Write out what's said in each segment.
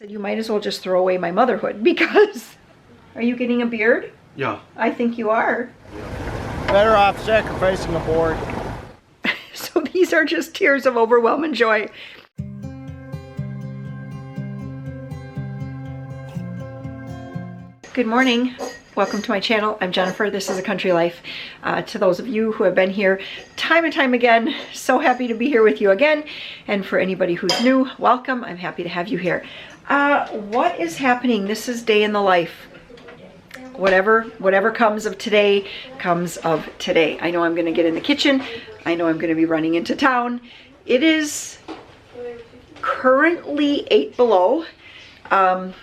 You might as well just throw away my motherhood because... Are you getting a beard? Yeah. I think you are. Better off sacrificing a board. So these are just tears of overwhelming joy. Good morning. Welcome to my channel. I'm Jennifer. This is A Country Life. To those of you who have been here time and time again, so happy to be here with you again. And for anybody who's new, welcome. I'm happy to have you here. What is happening? This is day in the life. Whatever comes of today, comes of today. I know I'm going to get in the kitchen. I know I'm going to be running into town. It is currently 8 below. I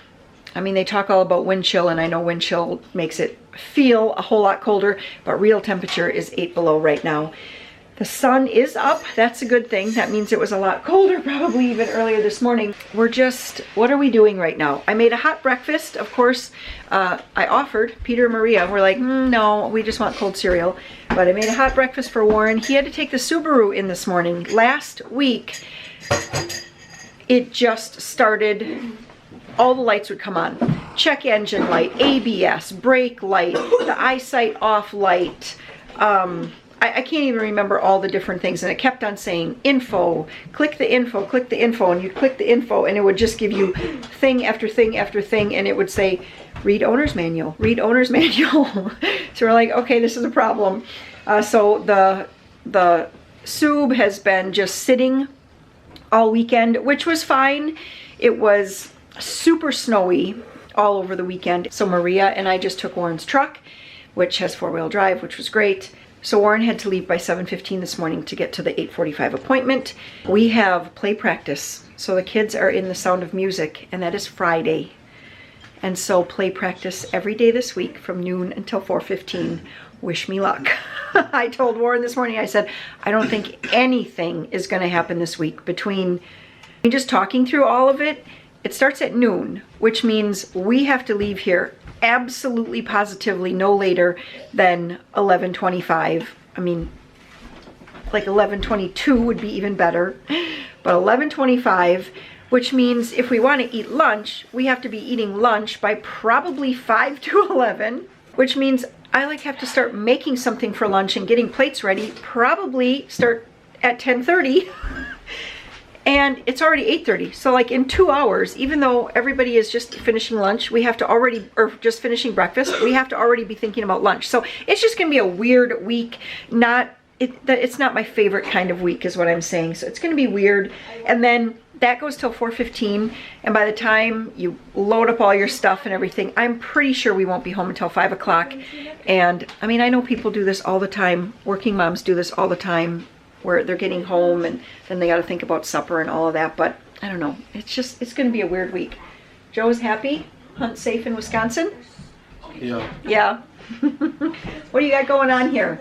mean, they talk all about wind chill, and I know wind chill makes it feel a whole lot colder, but real temperature is 8 below right now. The sun is up. That's a good thing. That means it was a lot colder, probably even earlier this morning. We're just, what are we doing right now? I made a hot breakfast. Of course, I offered Peter and Maria. We're like, no, we just want cold cereal. But I made a hot breakfast for Warren. He had to take the Subaru in this morning. Last week, it just started, all the lights would come on. Check engine light, ABS, brake light, the eyesight off light, I can't even remember all the different things, and it kept on saying info, click the info, and you'd click the info, and it would just give you thing after thing after thing, and it would say, read owner's manual, read owner's manual. So we're like, okay, this is a problem. So the Sub has been just sitting all weekend, which was fine. It was super snowy all over the weekend. So Maria and I just took Warren's truck, which has 4-wheel drive, which was great. So Warren had to leave by 7:15 this morning to get to the 8:45 appointment. We have play practice. So the kids are in the Sound of Music, and that is Friday. And so play practice every day this week from noon until 4:15. Wish me luck. I told Warren this morning, I said, I don't think anything is going to happen this week. Between just talking through all of it, it starts at noon, which means we have to leave here absolutely positively no later than 11:25. I mean, like 11:22 would be even better, but 11:25, which means if we want to eat lunch, we have to be eating lunch by probably 5 to 11, which means I have to start making something for lunch and getting plates ready, probably start at 10:30. And it's already 8:30, so like in 2 hours, even though everybody is just finishing lunch, we have to already, or just finishing breakfast, we have to already be thinking about lunch. So it's just gonna be a weird week. It's not my favorite kind of week is what I'm saying. So it's gonna be weird. And then that goes till 4:15, and by the time you load up all your stuff and everything, I'm pretty sure we won't be home until 5 o'clock. And I mean, I know people do this all the time. Working moms do this all the time, where they're getting home and then they got to think about supper and all of that. But I don't know. It's going to be a weird week. Joe is happy. Hunt safe in Wisconsin. Yeah. Yeah. What do you got going on here?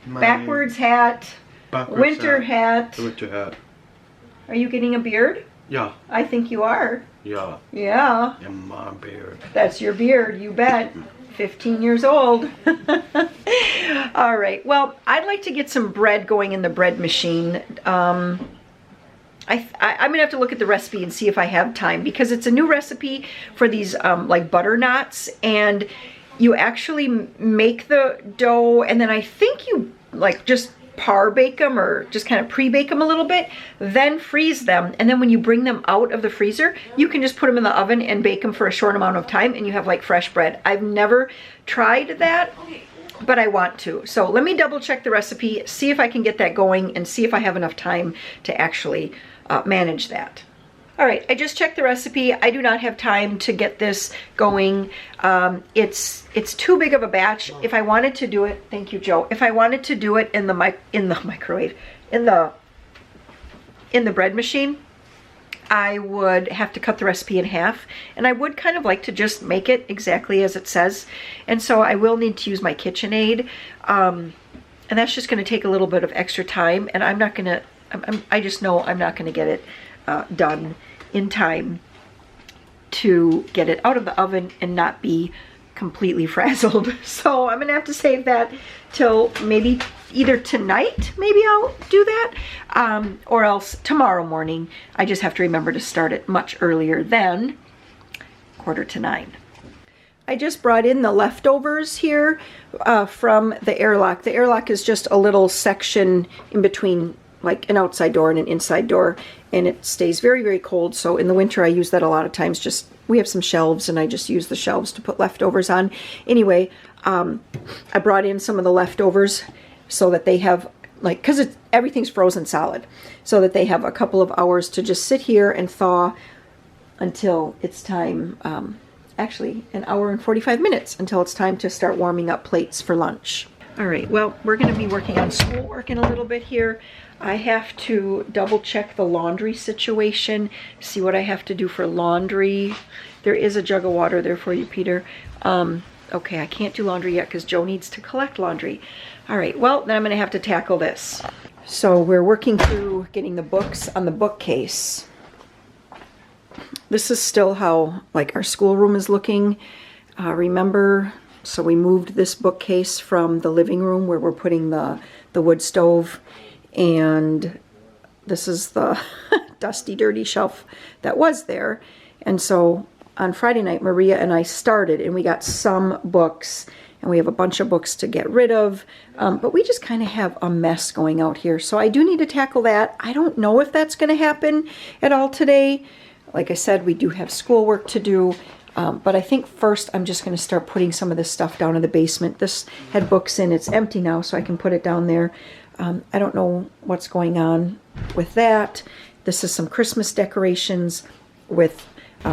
Backwards hat. Winter hat. Winter hat. Are you getting a beard? Yeah. I think you are. Yeah. Yeah. And my beard. That's your beard, you bet. 15 years old. All right, well, I'd like to get some bread going in the bread machine. I'm gonna have to look at the recipe and see if I have time, because it's a new recipe for these like butter knots, and you actually make the dough, and then I think you like just par bake them or just kind of pre-bake them a little bit, then freeze them, and then when you bring them out of the freezer, you can just put them in the oven and bake them for a short amount of time, and you have like fresh bread. I've never tried that, but I want to. So let me double check the recipe, see if I can get that going, and see if I have enough time to actually manage that. All right, I just checked the recipe. I do not have time to get this going. It's too big of a batch. If I wanted to do it, thank you, Joe. If I wanted to do it in the microwave, in the bread machine, I would have to cut the recipe in half, and I would kind of like to just make it exactly as it says. And so I will need to use my KitchenAid, and that's just going to take a little bit of extra time, and I'm not going to. I just know I'm not going to get it done in time to get it out of the oven and not be completely frazzled. So I'm gonna have to save that till maybe either tonight, maybe I'll do that, or else tomorrow morning. I just have to remember to start it much earlier than 8:45. I just brought in the leftovers here from the airlock. The airlock is just a little section in between like an outside door and an inside door, and it stays very, very cold. So in the winter I use that a lot of times. Just we have some shelves and I just use the shelves to put leftovers on. Anyway, I brought in some of the leftovers so that they have, like, because everything's frozen solid, so that they have a couple of hours to just sit here and thaw until it's time, actually an hour and 45 minutes until it's time to start warming up plates for lunch. All right, well, we're going to be working on schoolwork in a little bit here. I have to double check the laundry situation, see what I have to do for laundry. There is a jug of water there for you, Peter. Okay, I can't do laundry yet because Joe needs to collect laundry. All right, well, then I'm going to have to tackle this. So we're working through getting the books on the bookcase. This is still how, like, our schoolroom is looking. Remember, so we moved this bookcase from the living room where we're putting the wood stove, and this is the dusty, dirty shelf that was there. And so on Friday night, Maria and I started, and we got some books, and we have a bunch of books to get rid of, but we just kind of have a mess going out here. So I do need to tackle that. I don't know if that's going to happen at all today. Like I said, we do have schoolwork to do, but I think first I'm just going to start putting some of this stuff down in the basement. This had books in. It's empty now, so I can put it down there. I don't know what's going on with that. This is some Christmas decorations with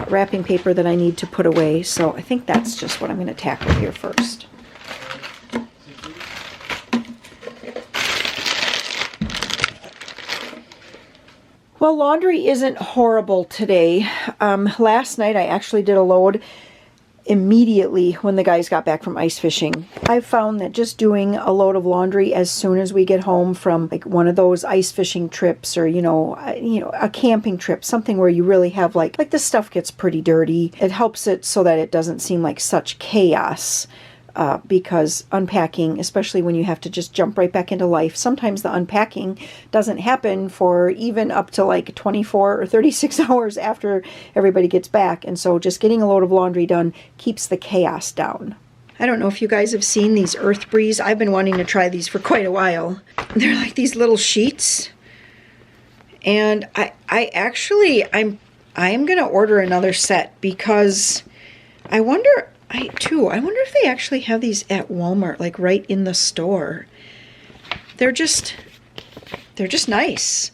wrapping paper that I need to put away. So I think that's just what I'm going to tackle here first. Well, laundry isn't horrible today. Last night I actually did a load immediately when the guys got back from ice fishing. I found that just doing a load of laundry as soon as we get home from like one of those ice fishing trips, or you know, a camping trip, something where you really have like the stuff gets pretty dirty. It helps it so that it doesn't seem like such chaos. Because unpacking, especially when you have to just jump right back into life, sometimes the unpacking doesn't happen for even up to like 24 or 36 hours after everybody gets back. And so just getting a load of laundry done keeps the chaos down. I don't know if you guys have seen these Earth Breeze. I've been wanting to try these for quite a while. They're like these little sheets. And I'm going to order another set because I wonder if they actually have these at Walmart, like right in the store. They're just nice.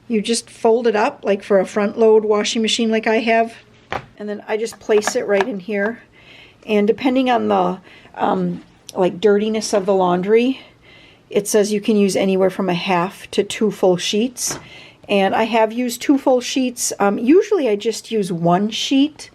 You just fold it up like for a front load washing machine like I have, and then I just place it right in here. And depending on the like dirtiness of the laundry, it says you can use anywhere from a half to 2 full sheets. And I have used 2 full sheets. Usually I just use 1 sheet.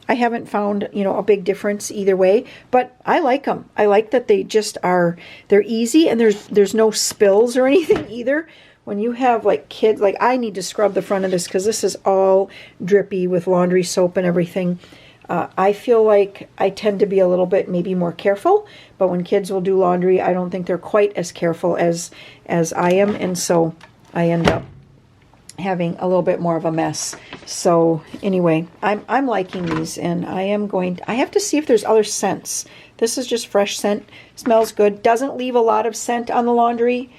I haven't found, a big difference either way, but I like them. I like that they just they're easy, and there's no spills or anything either. When you have like kids, like I need to scrub the front of this because this is all drippy with laundry soap and everything. I feel like I tend to be a little bit maybe more careful, but when kids will do laundry, I don't think they're quite as careful as I am, and so I end up having a little bit more of a mess. So anyway, I'm liking these, and I have to see if there's other scents. This is just fresh scent. Smells good. Doesn't leave a lot of scent on the laundry,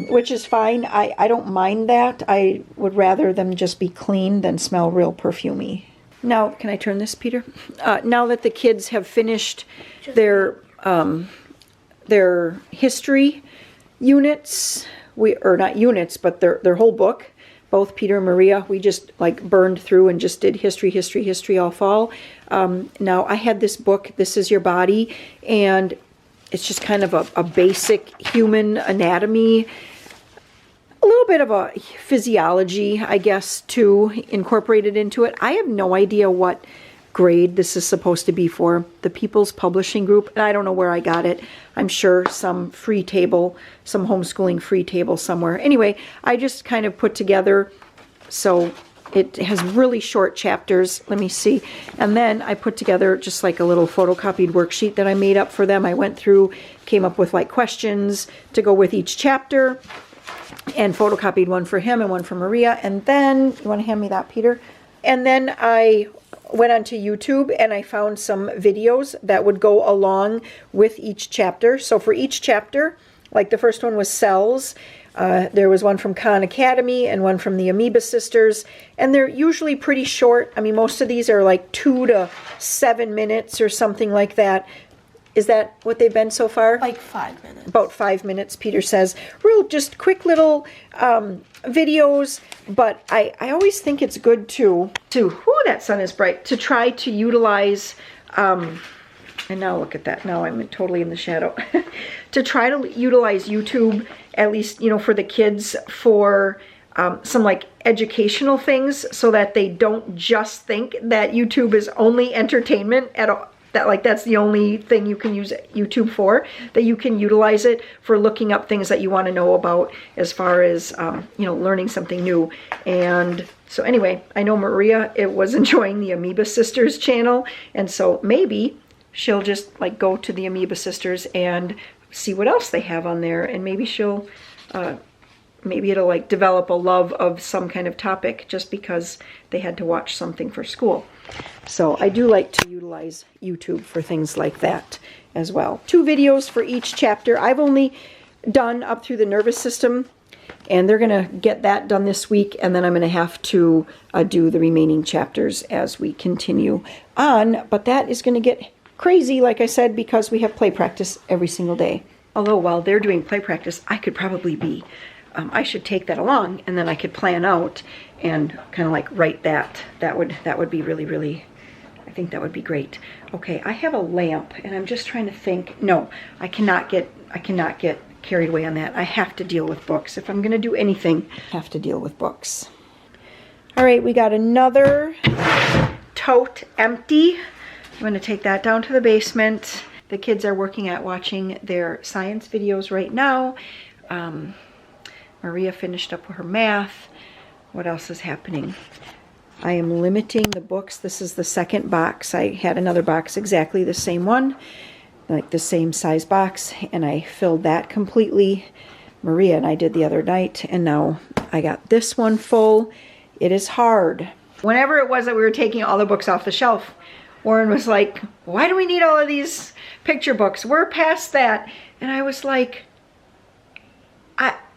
which is fine. I don't mind that. I would rather them just be clean than smell real perfumey. Now, can I turn this, Peter? Now that the kids have finished their history units, or not units, but their whole book. Both Peter and Maria, we just like burned through and just did history all fall. Now I had this book, This Is Your Body, and it's just kind of a basic human anatomy, a little bit of a physiology, I guess, too, incorporated into it. I have no idea what grade this is supposed to be for. The People's Publishing Group, and I don't know where I got it. I'm sure some free table, some homeschooling free table somewhere. Anyway, I just kind of put together, so It has really short chapters. Let me see. And then I put together just like a little photocopied worksheet that I made up for them. I went through, came up with like questions to go with each chapter, and photocopied one for him and one for Maria. And then, you want to hand me that, Peter? And then I went onto YouTube and I found some videos that would go along with each chapter. So for each chapter, like the first one was cells, there was one from Khan Academy and one from the Amoeba Sisters, and they're usually pretty short. I mean, most of these are like 2 to 7 minutes or something like that. Is that what they've been so far? Like 5 minutes. About 5 minutes, Peter says. Real just quick little videos, but I always think it's good to whoo, that sun is bright, to try to utilize, and now look at that, now I'm totally in the shadow, to try to utilize YouTube, at least, you know, for the kids, for some like educational things, so that they don't just think that YouTube is only entertainment at all. That like that's the only thing you can use YouTube for, that you can utilize it for looking up things that you want to know about as far as, you know, learning something new. And so anyway, I know Maria was enjoying the Amoeba Sisters channel, and so maybe she'll just like go to the Amoeba Sisters and see what else they have on there, and maybe she'll, maybe it'll like develop a love of some kind of topic just because they had to watch something for school. So I do like to utilize YouTube for things like that as well. 2 videos for each chapter. I've only done up through the nervous system, and they're going to get that done this week, and then I'm going to have to do the remaining chapters as we continue on. But that is going to get crazy, like I said, because we have play practice every single day. Although while they're doing play practice, I could probably be, I should take that along, and then I could plan out and kind of like write that. That would be really, really, I think that would be great. Okay, I have a lamp, and I'm just trying to think. No, I cannot get carried away on that. I have to deal with books. If I'm going to do anything, I have to deal with books. All right, we got another tote empty. I'm going to take that down to the basement. The kids are working at watching their science videos right now. Maria finished up with her math. What else is happening? I am limiting the books. This is the second box. I had another box, exactly the same one, like the same size box, and I filled that completely. Maria and I did the other night, and now I got this one full. It is hard. Whenever it was that we were taking all the books off the shelf, Warren was like, why do we need all of these picture books? We're past that. And I was like,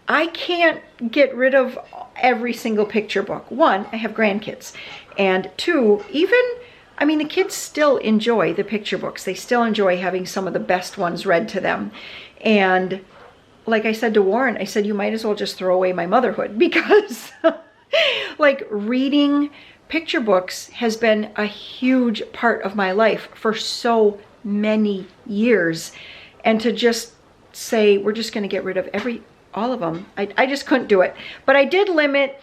I can't get rid of every single picture book. 1, I have grandkids. And 2, even, I mean, the kids still enjoy the picture books. They still enjoy having some of the best ones read to them. And like I said to Warren, I said, you might as well just throw away my motherhood, because like reading picture books has been a huge part of my life for so many years. And to just say, we're just going to get rid of all of them. I just couldn't do it. But I did limit.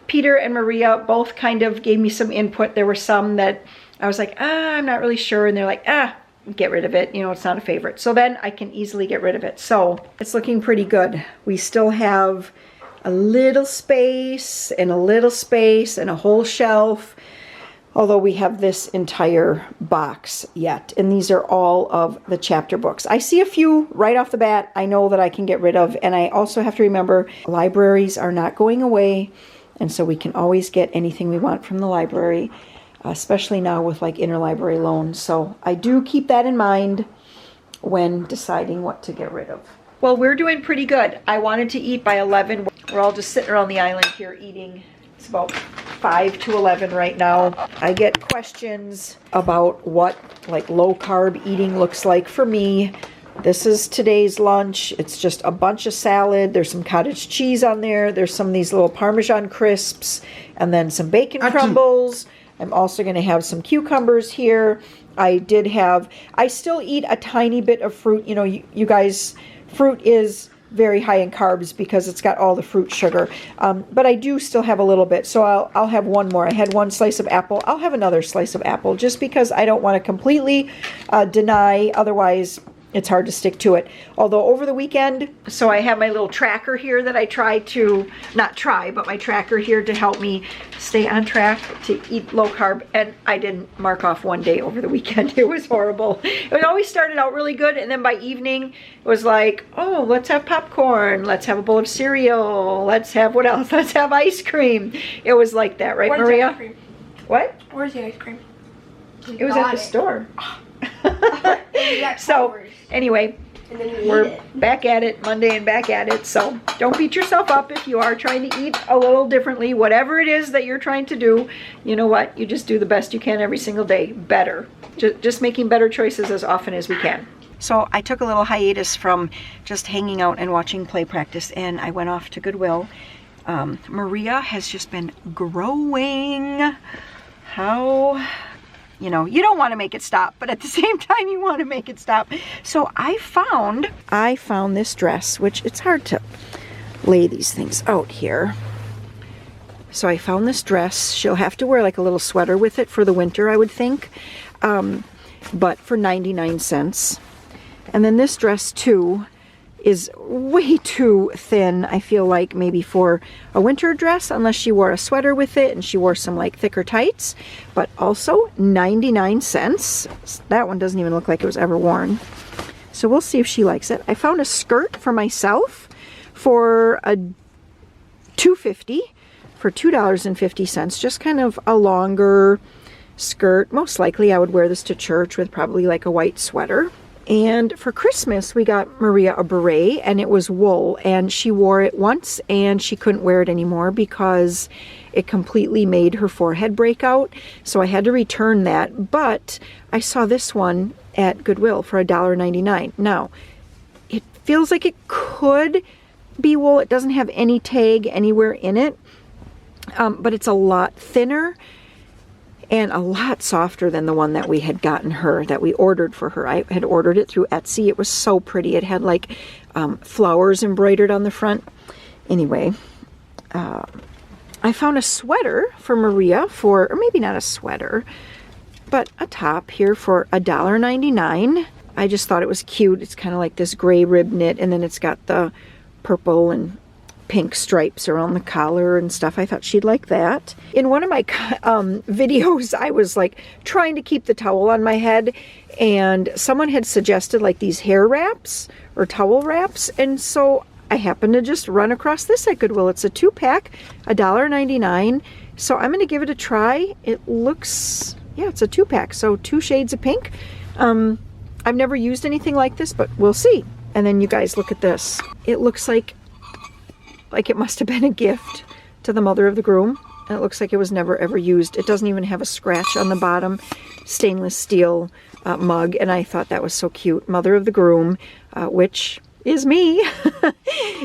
Peter and Maria both kind of gave me some input. There were some that I was like, I'm not really sure. And they're like, get rid of it. You know, it's not a favorite. So then I can easily get rid of it. So it's looking pretty good. We still have a little space and a little space and a whole shelf, although we have this entire box yet. And these are all of the chapter books. I see a few right off the bat I know that I can get rid of. And I also have to remember libraries are not going away. And so we can always get anything we want from the library, especially now with like interlibrary loans. So I do keep that in mind when deciding what to get rid of. Well, we're doing pretty good. I wanted to eat by 11. We're all just sitting around the island here eating. It's about 5 to 11 right now. I get questions about what like low carb eating looks like for me. This is today's lunch. It's just a bunch of salad. There's some cottage cheese on there. There's some of these little Parmesan crisps, and then some bacon crumbles. I'm also going to have some cucumbers here. I still eat a tiny bit of fruit. You know, you guys, fruit is very high in carbs because it's got all the fruit sugar. But I do still have a little bit, so I'll have one more. I had 1 slice of apple. I'll have another slice of apple just because I don't want to completely deny. Otherwise, it's hard to stick to it. Although over the weekend, so I have my little tracker here that I try to, not try, but my tracker here to help me stay on track to eat low carb. And I didn't mark off one day over the weekend. It was horrible. It always started out really good. And then by evening, it was like, oh, let's have popcorn. Let's have a bowl of cereal. Let's have what else? Let's have ice cream. It was like that, right, Where's Maria? the ice cream? What? Where's the ice cream? It was at the store. So anyway, And then you we're eat it. back at it Monday and back at it. So don't beat yourself up if you are trying to eat a little differently. Whatever it is that you're trying to do, you know what? You just do the best you can every single day. Better. Just making better choices as often as we can. So I took a little hiatus from just hanging out and watching play practice, and I went off to Goodwill. Maria has just been growing. How... You know, you don't want to make it stop, but at the same time you want to make it stop. So I found this dress, which it's hard to lay these things out here. So I found this dress. She'll have to wear like a little sweater with it for the winter, I would think. But for 99 cents. And then this dress too is way too thin, I feel like, maybe for a winter dress, unless she wore a sweater with it and she wore some like thicker tights. But also 99 cents. That one doesn't even look like it was ever worn. So we'll see if she likes it. I found a skirt for myself for a $2.50 for $2.50. Just kind of a longer skirt. Most likely I would wear this to church with probably like a white sweater. And for Christmas, we got Maria a beret, and it was wool, and she wore it once, and she couldn't wear it anymore because it completely made her forehead break out, so I had to return that. But I saw this one at Goodwill for $1.99. Now, it feels like it could be wool. It doesn't have any tag anywhere in it, but it's a lot thinner and a lot softer than the one that we had gotten her, that we ordered for her. I had ordered it through Etsy. It was so pretty. It had like flowers embroidered on the front. Anyway, I found a sweater for Maria for, or maybe not a sweater, but a top here for $1.99. I just thought it was cute. It's kind of like this gray rib knit, and then it's got the purple and pink stripes around the collar and stuff. I thought she'd like that. In one of my videos, I was like trying to keep the towel on my head, and someone had suggested like these hair wraps or towel wraps, and so I happened to just run across this at Goodwill. It's a 2-pack, $1.99. So I'm going to give it a try. It looks, yeah, it's a 2-pack, so 2 shades of pink. I've never used anything like this, but we'll see. And then you guys look at this. It looks like it must have been a gift to the mother of the groom. And it looks like it was never ever used. It doesn't even have a scratch on the bottom. Stainless steel mug, and I thought that was so cute. Mother of the groom, which is me.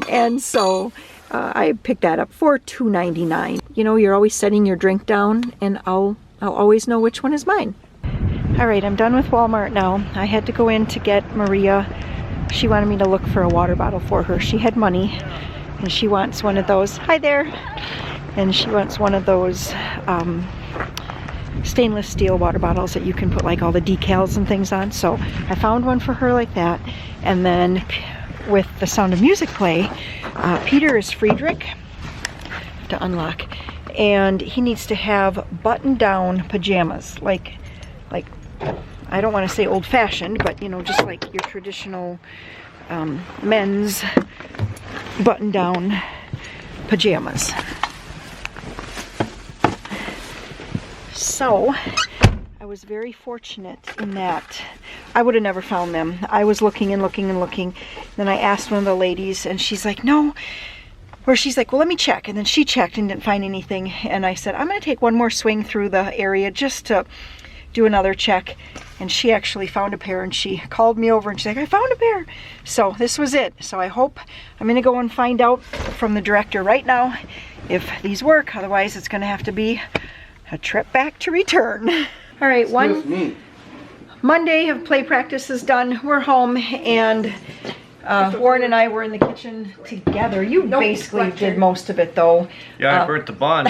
And so I picked that up for $2.99. You know, you're always setting your drink down, and I'll always know which one is mine. All right, I'm done with Walmart now. I had to go in to get Maria. She wanted me to look for a water bottle for her. She had money, and she wants one of those. Hi there. And she wants one of those stainless steel water bottles that you can put like all the decals and things on. So I found one for her like that. And then with the Sound of Music play, Peter is Friedrich, to unlock, and he needs to have button-down pajamas, like I don't want to say old-fashioned, but you know, just like your traditional men's button-down pajamas. So I was very fortunate in that I would have never found them. I was looking and looking and looking. Then I asked one of the ladies, and she's like, no. Or she's like, well, let me check. And then she checked and didn't find anything. And I said, I'm going to take one more swing through the area just to do another check. And she actually found a pair, and she called me over and she's like, I found a pair. So this was it. So I hope, I'm going to go and find out from the director right now if these work. Otherwise, it's going to have to be a trip back to return. All right, one Monday of play practice is done. We're home, and Warren and I were in the kitchen together. You basically did most of it, though. Yeah, I burnt the buns.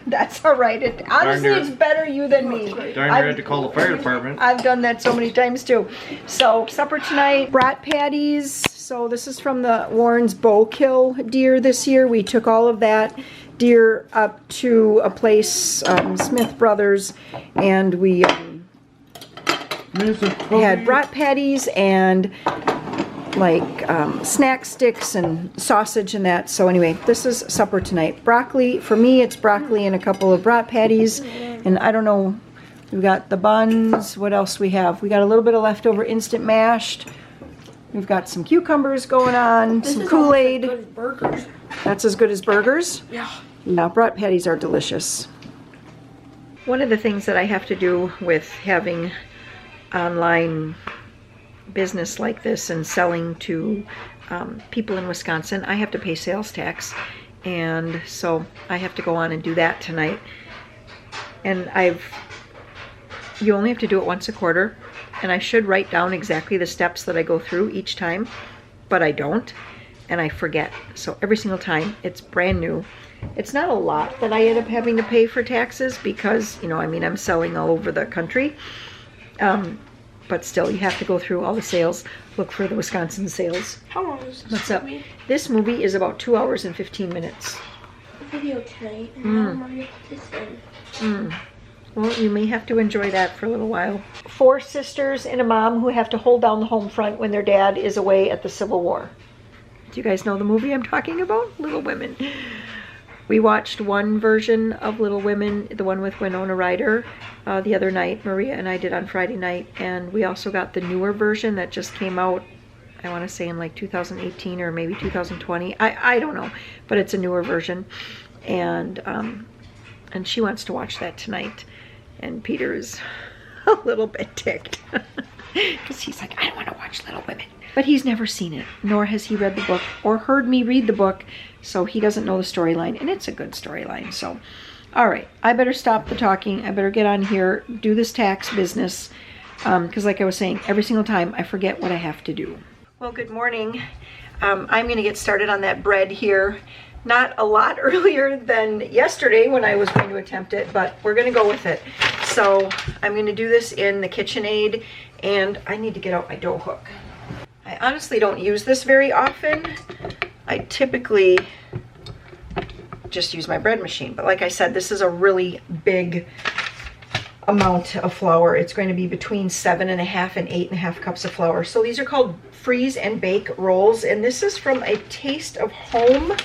That's all right. Honestly, near- it's better you than me. Darn, you had to call the fire department. I've done that so many times too. So supper tonight, brat patties. So this is from the Warren's bow kill deer this year. We took all of that deer up to a place, Smith Brothers, and we had brat patties and like snack sticks and sausage and that. So anyway, this is supper tonight. Broccoli, for me it's broccoli and a couple of brat patties, and I don't know, we got the buns. What else we have? We got a little bit of leftover instant mashed. We've got some cucumbers going on, some Kool-Aid. Burgers. That's as good as burgers? Yeah. Yeah, brat patties are delicious. One of the things that I have to do with having online business like this and selling to people in Wisconsin, I have to pay sales tax, and so I have to go on and do that tonight. And you only have to do it once a quarter, and I should write down exactly the steps that I go through each time, but I don't, and I forget. So every single time it's brand new. It's not a lot that I end up having to pay for taxes because, you know, I mean, I'm selling all over the country. But still, you have to go through all the sales, look for the Wisconsin sales. How long is this? What's up? movie? This movie is about 2 hours and 15 minutes. Video tonight, and now I'm gonna put this in. Well, you may have to enjoy that for a little while. 4 sisters and a mom who have to hold down the home front when their dad is away at the Civil War. Do you guys know the movie I'm talking about? Little Women. We watched one version of Little Women, the one with Winona Ryder, the other night. Maria and I did on Friday night. And we also got the newer version that just came out, I want to say in like 2018 or maybe 2020. I don't know, but it's a newer version. And she wants to watch that tonight. And Peter is a little bit ticked because he's like, I don't want to watch Little Women. But he's never seen it, nor has he read the book or heard me read the book, so he doesn't know the storyline, and it's a good storyline. So, all right, I better stop the talking. I better get on here, do this tax business, because like I was saying, every single time I forget what I have to do. Well, good morning. I'm going to get started on that bread here. Not a lot earlier than yesterday when I was going to attempt it, but we're going to go with it. So I'm going to do this in the KitchenAid, and I need to get out my dough hook. I honestly don't use this very often. I typically just use my bread machine. But like I said, this is a really big amount of flour. It's going to be between 7.5 and 8.5 cups of flour. So these are called freeze and bake rolls. And this is from A Taste of Home.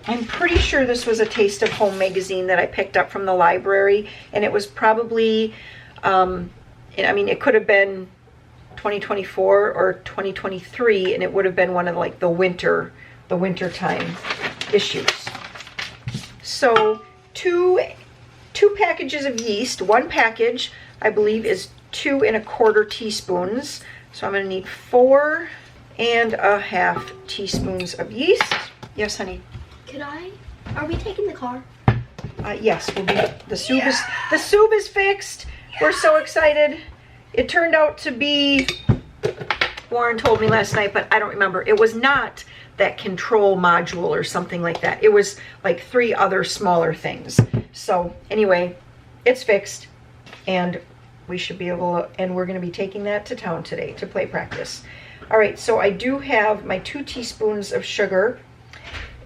I'm pretty sure this was a Taste of Home magazine that I picked up from the library. And it was probably, I mean, it could have been 2024 or 2023, and it would have been one of like the winter time issues. So two packages of yeast. One package I believe is 2 1/4 teaspoons. So I'm going to need 4.5 teaspoons of yeast. Yes, honey. Are we taking the car? Yes, we'll be. The soup is fixed. We're so excited. It turned out to be, Warren told me last night, but I don't remember. It was not that control module or something like that. It was like 3 other smaller things. So anyway, it's fixed, and we should be able to, and we're going to be taking that to town today to play practice. All right, so I do have my 2 teaspoons of sugar,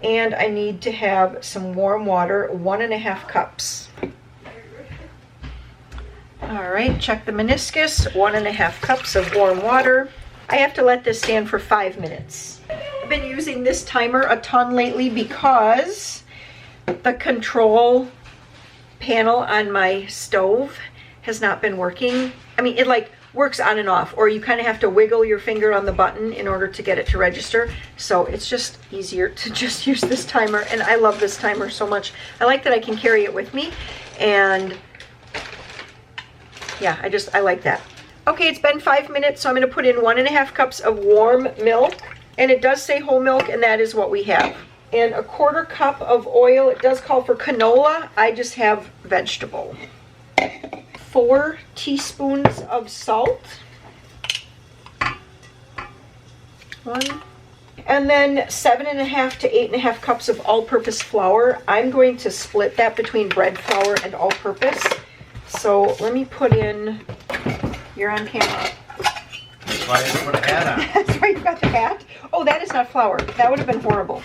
and I need to have some warm water, 1.5 cups. All right, check the meniscus, 1.5 cups of warm water. I have to let this stand for 5 minutes. I've been using this timer a ton lately because the control panel on my stove has not been working. I mean, it like works on and off, or you kind of have to wiggle your finger on the button in order to get it to register. So it's just easier to just use this timer, and I love this timer so much. I like that I can carry it with me, and yeah, I like that. Okay, it's been 5 minutes, so I'm going to put in 1.5 cups of warm milk, and it does say whole milk, and that is what we have. And 1/4 cup of oil. It does call for canola. I just have vegetable. 4 teaspoons of salt. 1. And then 7.5 to 8.5 cups of all-purpose flour. I'm going to split that between bread flour and all-purpose. So let me put in, you're on camera. That's why I had to put a hat on. That's right, you got the hat. Oh, that is not flour. That would have been horrible.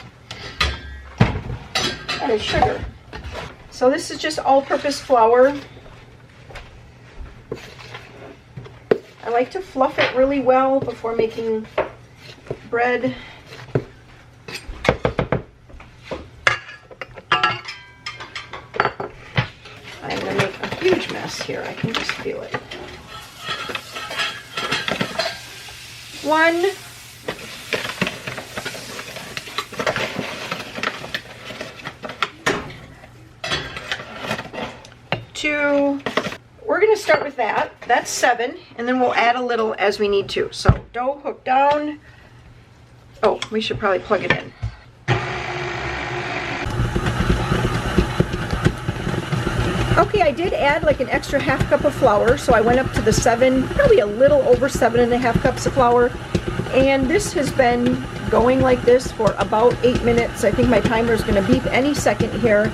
That is sugar. So this is just all-purpose flour. I like to fluff it really well before making bread. I'm going to make a huge mess here. I can just feel it. 1, 2. We're going to start with that. That's 7, and then we'll add a little as we need to. So dough hooked down. Oh, we should probably plug it in. Okay, I did add like an extra half cup of flour, so I went up to the 7, probably a little over 7.5 cups of flour. And this has been going like this for about 8 minutes. I think my timer is going to beep any second here.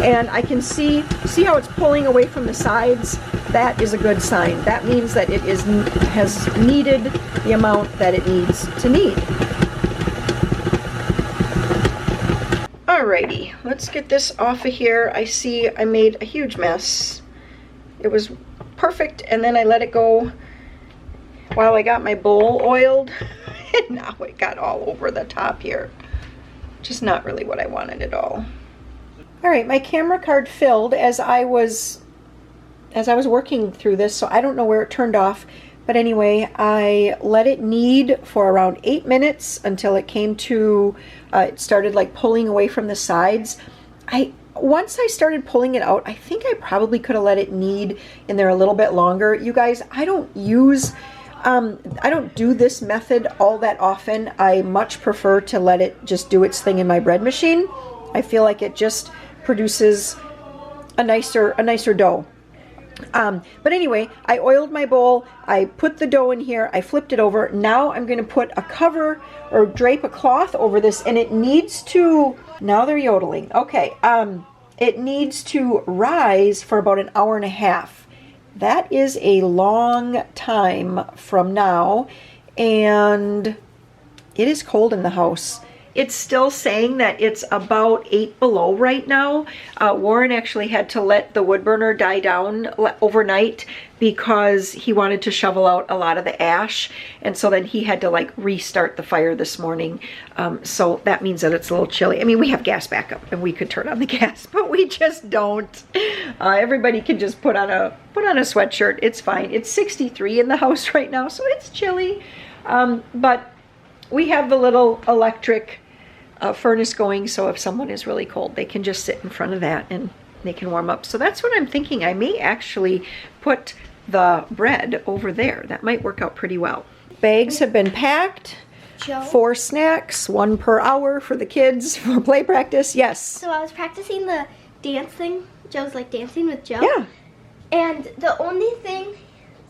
And I can see how it's pulling away from the sides. That is a good sign. That means that it has kneaded the amount that it needs to knead. Alrighty, let's get this off of here. I see I made a huge mess. It was perfect, and then I let it go while I got my bowl oiled. And now it got all over the top here. Just not really what I wanted at all. All right, my camera card filled as I was working through this, so I don't know where it turned off. But anyway, I let it knead for around 8 minutes until it came to, it started like pulling away from the sides. Once I started pulling it out, I think I probably could have let it knead in there a little bit longer. You guys, I don't do this method all that often. I much prefer to let it just do its thing in my bread machine. I feel like it just produces a nicer dough. But anyway, I oiled my bowl, I put the dough in here, I flipped it over. Now I'm going to put a cover or drape a cloth over this, and it needs to, now they're yodeling. Okay, it needs to rise for about 1.5 hours. That is a long time from now, and it is cold in the house. It's still saying that it's about 8 below right now. Warren actually had to let the wood burner die down overnight because he wanted to shovel out a lot of the ash, and so then he had to like restart the fire this morning. So that means that it's a little chilly. I mean, we have gas backup and we could turn on the gas, but we just don't. Everybody can just put on a sweatshirt. It's fine. It's 63 in the house right now, so it's chilly. But we have the little electric furnace going, so if someone is really cold, they can just sit in front of that and they can warm up. So that's what I'm thinking. I may actually put the bread over there. That might work out pretty well. Bags have been packed. Joe? 4 snacks, 1 per hour for the kids for play practice. Yes. So I was practicing the dance thing. Joe's like dancing with Joe. Yeah. And the only thing,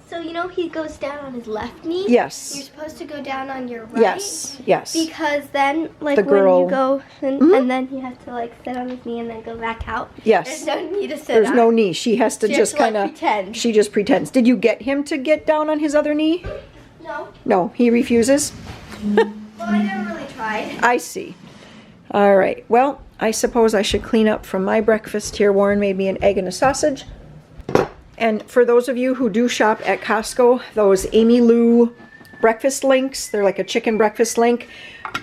so you know he goes down on his left knee? Yes. You're supposed to go down on your right? Yes, yes. Because then, like The when girl- you go, and, Mhm. and then he has to like sit on his knee and then go back out. Yes. There's no need to sit There's on. no knee. She has to She has just to, like, kind of pretend. She just pretends. Did you get him to get down on his other knee? No. No, he refuses. Well, I never really tried. I see. All right. Well, I suppose I should clean up from my breakfast here. Warren made me an egg and a sausage. And for those of you who do shop at Costco, those Amy Lou breakfast links, they're like a chicken breakfast link.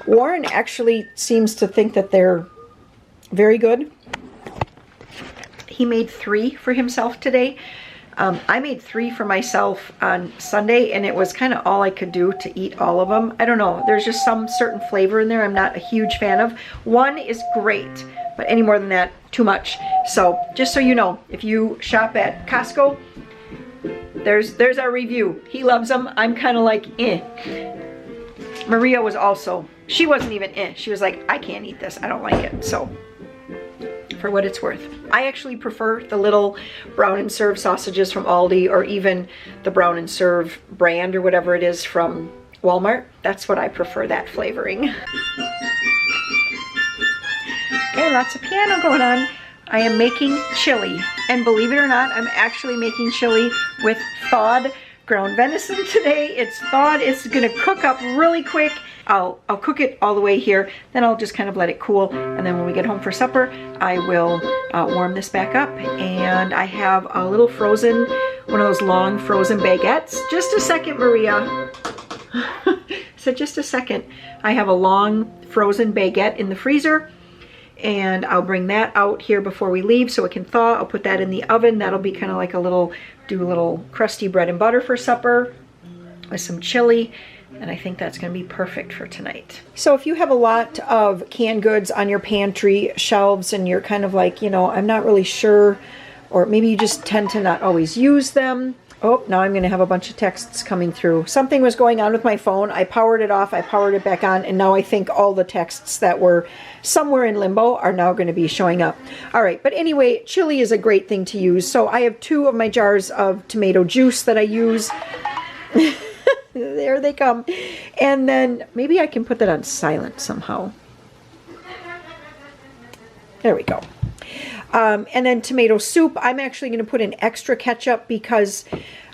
Warren actually seems to think that they're very good. He made 3 for himself today. I made 3 for myself on Sunday, and it was kind of all I could do to eat all of them. I don't know. There's just some certain flavor in there I'm not a huge fan of. 1 is great, but any more than that, too much. So just so you know, if you shop at Costco, there's our review. He loves them. I'm kind of like, eh. Maria was also, she wasn't even eh. She was like, I can't eat this. I don't like it. So for what it's worth. I actually prefer the little Brown and Serve sausages from Aldi, or even the Brown and Serve brand or whatever it is from Walmart. That's what I prefer, that flavoring. Okay, lots of piano going on. I am making chili, and believe it or not, I'm actually making chili with thawed ground venison today. It's thawed. It's gonna cook up really quick. I'll cook it all the way here, then I'll just kind of let it cool, and then when we get home for supper, I will warm this back up. And I have a little frozen, one of those long frozen baguettes. Just a second, Maria. So just a second. I have a long frozen baguette in the freezer, and I'll bring that out here before we leave so it can thaw. I'll put that in the oven. That'll be kind of like do a little crusty bread and butter for supper with some chili. And I think that's going to be perfect for tonight. So if you have a lot of canned goods on your pantry shelves and you're kind of like, you know, I'm not really sure, or maybe you just tend to not always use them. Oh, now I'm going to have a bunch of texts coming through. Something was going on with my phone. I powered it off, I powered it back on, and now I think all the texts that were somewhere in limbo are now going to be showing up. All right, but anyway, chili is a great thing to use. So I have 2 of my jars of tomato juice that I use. There they come. And then maybe I can put that on silent somehow. There we go. And then tomato soup. I'm actually going to put in extra ketchup because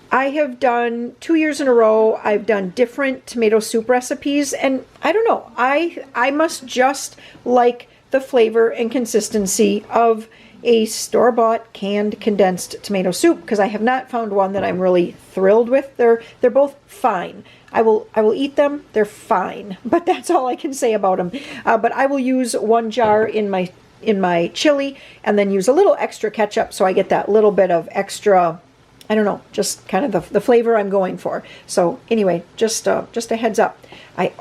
I have done 2 years in a row. I've done different tomato soup recipes, and I don't know. I must just like the flavor and consistency of a store-bought canned condensed tomato soup, because I have not found one that I'm really thrilled with. They're both fine. I will eat them. They're fine, but that's all I can say about them. But I will use 1 jar in my chili, and then use a little extra ketchup so I get that little bit of extra, I don't know, just kind of the flavor I'm going for. So anyway, just a heads up. I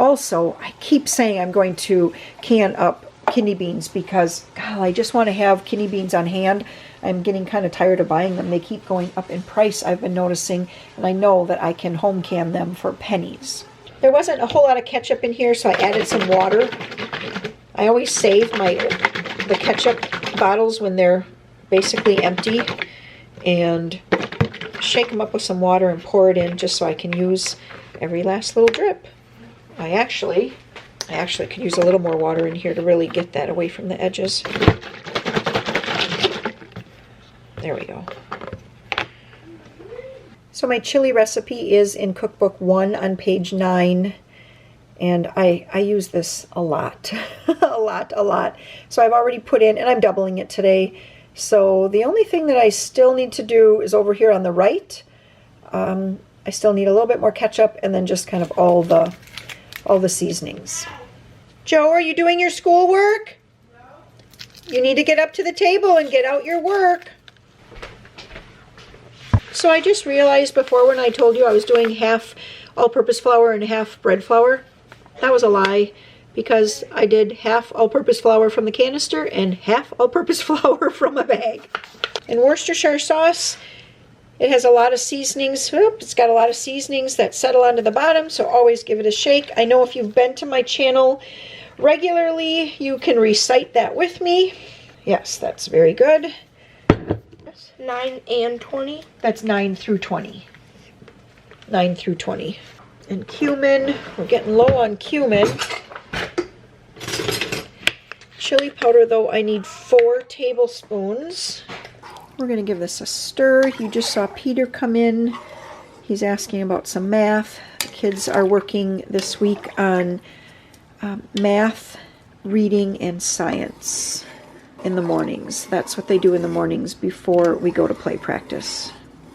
keep saying I'm going to can up kidney beans because, God, I just want to have kidney beans on hand. I'm getting kind of tired of buying them. They keep going up in price, I've been noticing, and I know that I can home can them for pennies. There wasn't a whole lot of ketchup in here, so I added some water. I always save the ketchup bottles when they're basically empty and shake them up with some water and pour it in just so I can use every last little drip. I actually could use a little more water in here to really get that away from the edges. There we go. So my chili recipe is in cookbook 1 on page 9. And I use this a lot, a lot. So I've already put in, and I'm doubling it today. So the only thing that I still need to do is over here on the right. I still need a little bit more ketchup, and then just kind of all the seasonings. Joe, are you doing your schoolwork? No. You need to get up to the table and get out your work. So I just realized before when I told you I was doing half all-purpose flour and half bread flour, that was a lie, because I did half all-purpose flour from the canister and half all-purpose flour from a bag. And Worcestershire sauce, it has a lot of seasonings. It's got a lot of seasonings that settle onto the bottom, so always give it a shake. I know if you've been to my channel regularly, you can recite that with me. Yes, that's very good. 9 and 20. That's 9 through 20. 9 through 20. And cumin, we're getting low on cumin. Chili powder, though, I need 4 tablespoons. We're going to give this a stir. You just saw Peter come in. He's asking about some math. The kids are working this week on math, reading, and science in the mornings. That's what they do in the mornings before we go to play practice.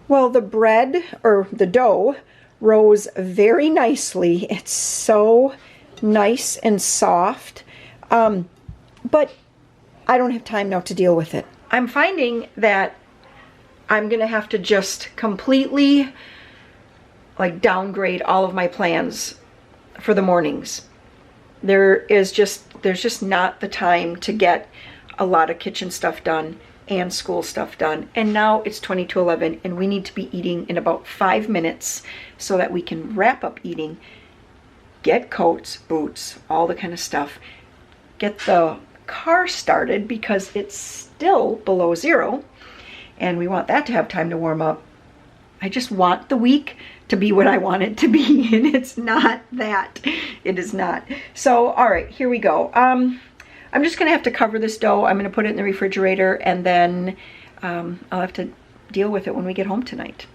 Well, the bread, or the dough, rose very nicely. It's so nice and soft, but I don't have time now to deal with it. I'm finding that I'm gonna have to just completely downgrade all of my plans for the mornings. There's just not the time to get a lot of kitchen stuff done and school stuff done. And now it's 20 to 11 and we need to be eating in about 5 minutes so that we can wrap up eating, get coats, boots, all the kind of stuff, get the car started because it's still below 0 and we want that to have time to warm up. I just want the week to be what I want it to be, and it's not that. It is not. So, all right, here we go. I'm just gonna have to cover this dough. I'm gonna put it in the refrigerator, and then I'll have to deal with it when we get home tonight.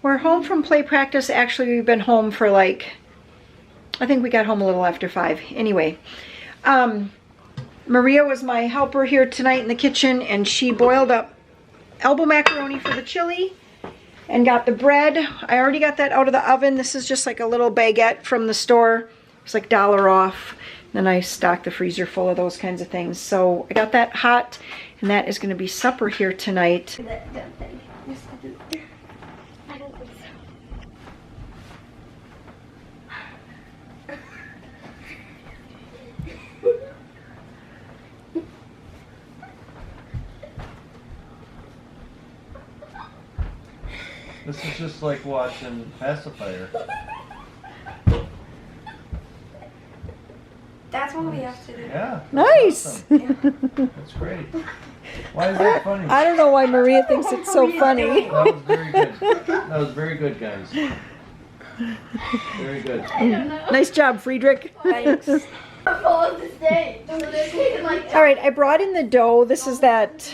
We're home from play practice. Actually, we've been home for like, I think we got home a little after 5. Anyway, Maria was my helper here tonight in the kitchen, and she boiled up elbow macaroni for the chili and got the bread. I already got that out of the oven. This is just like a little baguette from the store. It's like $1 off. Then I stocked the freezer full of those kinds of things. So I got that hot, and that is going to be supper here tonight. I don't think so. This is just like watching Pacifier. That's what we have to do. Yeah. Nice. Awesome. That's great. Why is that funny? I don't know why Maria thinks it's so funny. That was very good. That was very good, guys. Very good. Nice job, Friedrich. Thanks. Follow the stage. All right, I brought in the dough. This is that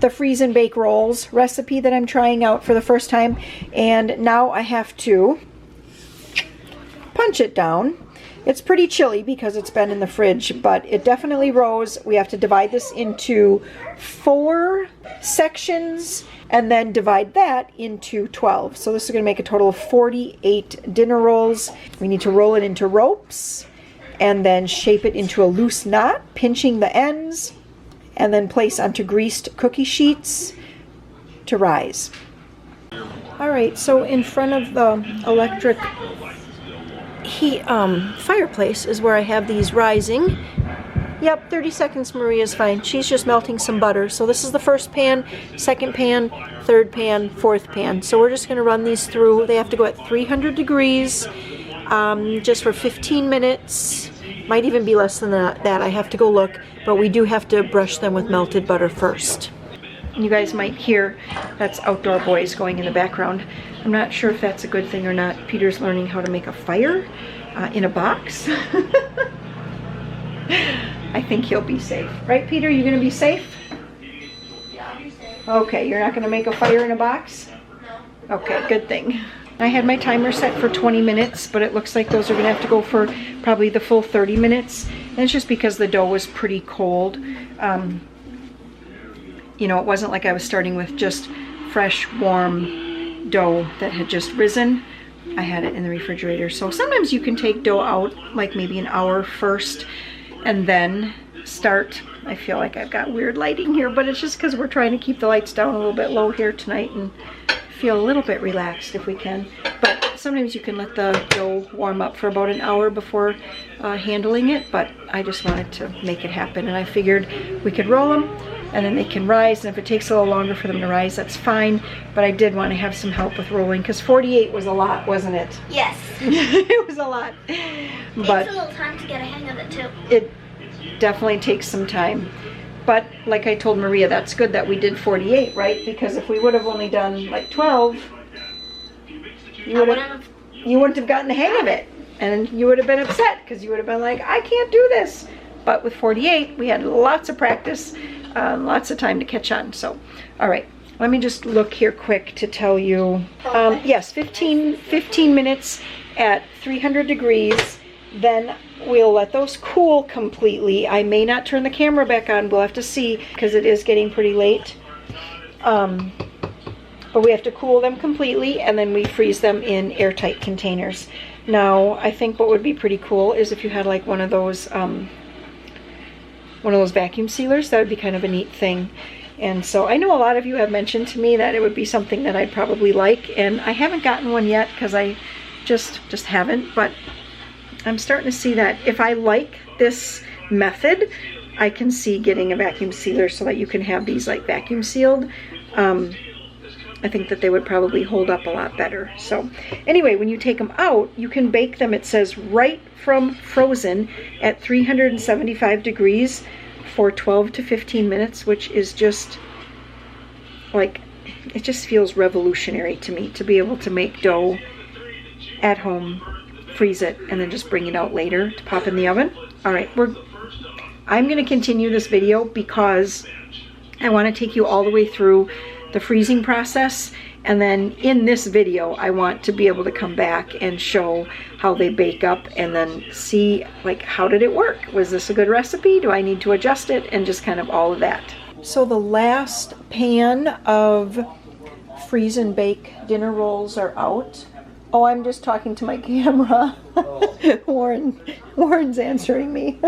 the freeze and bake rolls recipe that I'm trying out for the first time, and now I have to punch it down. It's pretty chilly because it's been in the fridge, but it definitely rose. We have to divide this into 4 sections and then divide that into 12. So this is going to make a total of 48 dinner rolls. We need to roll it into ropes and then shape it into a loose knot, pinching the ends, and then place onto greased cookie sheets to rise. All right, so in front of the electric fireplace is where I have these rising. Yep, 30 seconds, Maria's fine. She's just melting some butter. So this is the first pan, second pan, third pan, fourth pan. So we're just going to run these through. They have to go at 300 degrees just for 15 minutes. Might even be less than that. I have to go look. But we do have to brush them with melted butter first. You guys might hear that's outdoor boys going in the background. I'm not sure if that's a good thing or not. Peter's learning how to make a fire in a box. I think he'll be safe. Right, Peter? You gonna be safe? Yeah, I'll be safe. Okay, you're not gonna make a fire in a box? No. Okay, good thing. I had my timer set for 20 minutes, but it looks like those are gonna have to go for probably the full 30 minutes. And it's just because the dough was pretty cold. You know, it wasn't like I was starting with just fresh, warm dough that had just risen. I had it in the refrigerator. So sometimes you can take dough out like maybe an hour first and then start. I feel like I've got weird lighting here, but it's just because we're trying to keep the lights down a little bit low here tonight and feel a little bit relaxed if we can. But sometimes you can let the dough warm up for about an hour before handling it, but I just wanted to make it happen, and I figured we could roll them and then they can rise, and if it takes a little longer for them to rise, that's fine. But I did want to have some help with rolling because 48 was a lot, wasn't it? Yes. It was a lot. But Takes a little time to get a hang of it too. it definitely takes some time. But like I told Maria, that's good that we did 48, right? Because if we would have only done like 12, you wouldn't have gotten the hang of it. And you would have been upset because you would have been like, I can't do this. But with 48, we had lots of practice, lots of time to catch on. So, all right, let me just look here quick to tell you. Yes, 15 minutes at 300 degrees. Then we'll let those cool completely. I may not turn the camera back on. We'll have to see because it is getting pretty late. But we have to cool them completely, and then we freeze them in airtight containers. Now, I think what would be pretty cool is if you had like one of those vacuum sealers. That would be kind of a neat thing. And so I know a lot of you have mentioned to me that it would be something that I'd probably like, and I haven't gotten one yet because I just haven't, but I'm starting to see that if I like this method, I can see getting a vacuum sealer so that you can have these like vacuum sealed. I think that they would probably hold up a lot better. So anyway, when you take them out, you can bake them, it says, right from frozen at 375 degrees for 12 to 15 minutes, which is just like it just feels revolutionary to me to be able to make dough at home, freeze it, and then just bring it out later to pop in the oven. All right, I'm going to continue this video because I want to take you all the way through the freezing process, and then in this video I want to be able to come back and show how they bake up and then see, like, how did it work? Was this a good recipe? Do I need to adjust it? And just kind of all of that. So the last pan of freeze and bake dinner rolls are out. Oh, I'm just talking to my camera. Warren's answering me.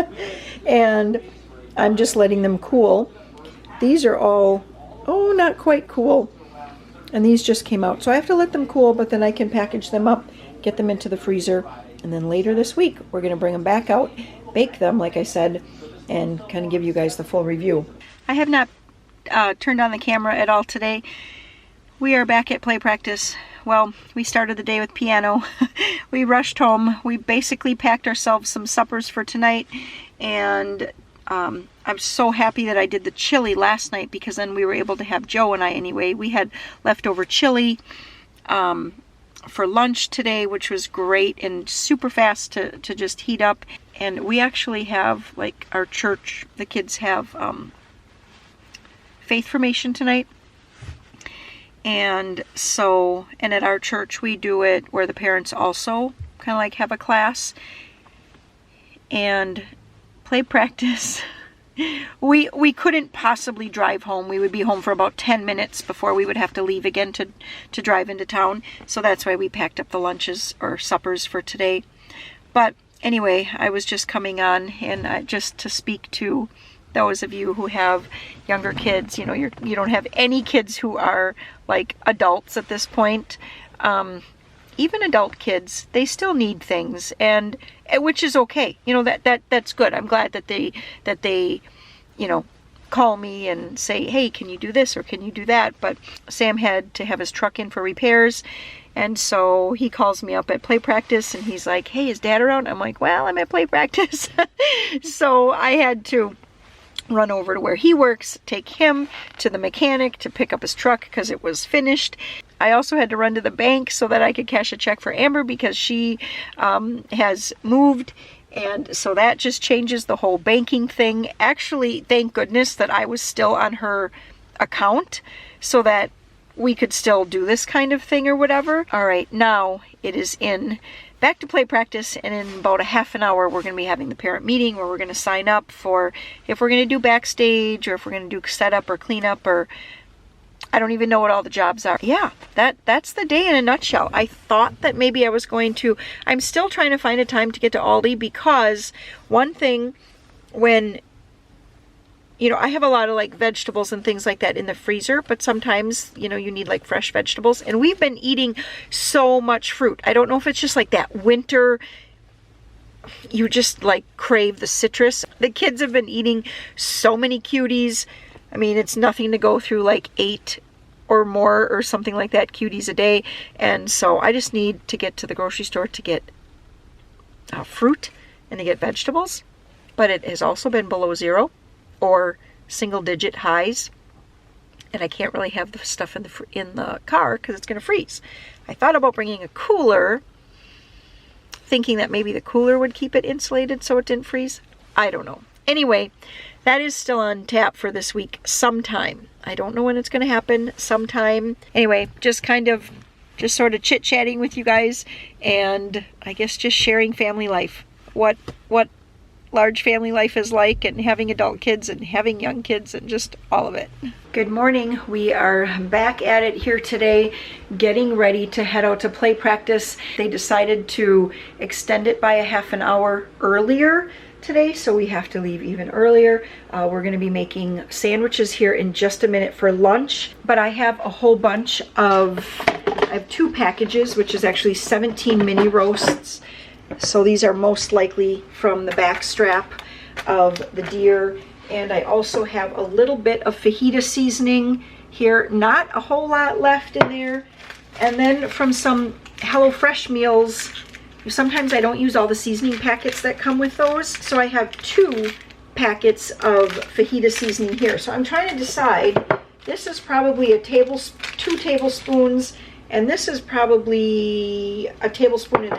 And I'm just letting them cool. These are all, oh, not quite cool. And these just came out. So I have to let them cool, but then I can package them up, get them into the freezer. And then later this week, we're going to bring them back out, bake them, like I said, and kind of give you guys the full review. I have not turned on the camera at all today. We are back at play practice. Well, we started the day with piano. We rushed home. We basically packed ourselves some suppers for tonight, and I'm so happy that I did the chili last night, because then we were able to have Joe and I anyway. We had leftover chili for lunch today, which was great and super fast to just heat up. And we actually have, like, our church, the kids have faith formation tonight. And so, and at our church we do it where the parents also kind of like have a class. And play practice. We couldn't possibly drive home. We would be home for about 10 minutes before we would have to leave again to drive into town. So that's why we packed up the lunches or suppers for today. But anyway, I was just coming on and just to speak to those of you who have younger kids. You know, you don't have any kids who are like adults at this point. Even adult kids, they still need things, and which is okay. You know, that's good. I'm glad that they you know, call me and say, hey, can you do this or can you do that? But Sam had to have his truck in for repairs, and so he calls me up at play practice and he's like, hey, is Dad around? I'm like, well, I'm at play practice. So I had to run over to where he works, take him to the mechanic to pick up his truck because it was finished. I also had to run to the bank so that I could cash a check for Amber because she has moved, and so that just changes the whole banking thing. Actually, thank goodness that I was still on her account so that we could still do this kind of thing or whatever. All right, now it is back to play practice, and in about a half an hour we're going to be having the parent meeting where we're going to sign up for if we're going to do backstage or if we're going to do setup or cleanup, or I don't even know what all the jobs are. Yeah, that's the day in a nutshell. I thought that maybe I was going to, I'm still trying to find a time to get to Aldi, because one thing, when, you know, I have a lot of like vegetables and things like that in the freezer, but sometimes, you know, you need like fresh vegetables, and we've been eating so much fruit. I don't know if it's just like that winter, you just like crave the citrus. The kids have been eating so many cuties. I mean, it's nothing to go through like 8 or more or something like that cuties a day. And so I just need to get to the grocery store to get fruit and to get vegetables. But it has also been below 0 or single-digit highs. And I can't really have the stuff in the car because it's going to freeze. I thought about bringing a cooler, thinking that maybe the cooler would keep it insulated so it didn't freeze. I don't know. Anyway, that is still on tap for this week sometime. I don't know when it's going to happen. Sometime. Anyway, just sort of chit-chatting with you guys, and I guess just sharing family life. What large family life is like, and having adult kids and having young kids and just all of it. Good morning. We are back at it here today, getting ready to head out to play practice. They decided to extend it by a half an hour earlier today, so we have to leave even earlier. We're going to be making sandwiches here in just a minute for lunch, but I have a whole bunch of, I have 2 packages, which is actually 17 mini roasts. So these are most likely from the back strap of the deer. And I also have a little bit of fajita seasoning here, not a whole lot left in there. And then from some HelloFresh meals, sometimes I don't use all the seasoning packets that come with those. So I have 2 packets of fajita seasoning here. So I'm trying to decide, This is probably 2 tablespoons, and this is probably 1.5 tablespoons.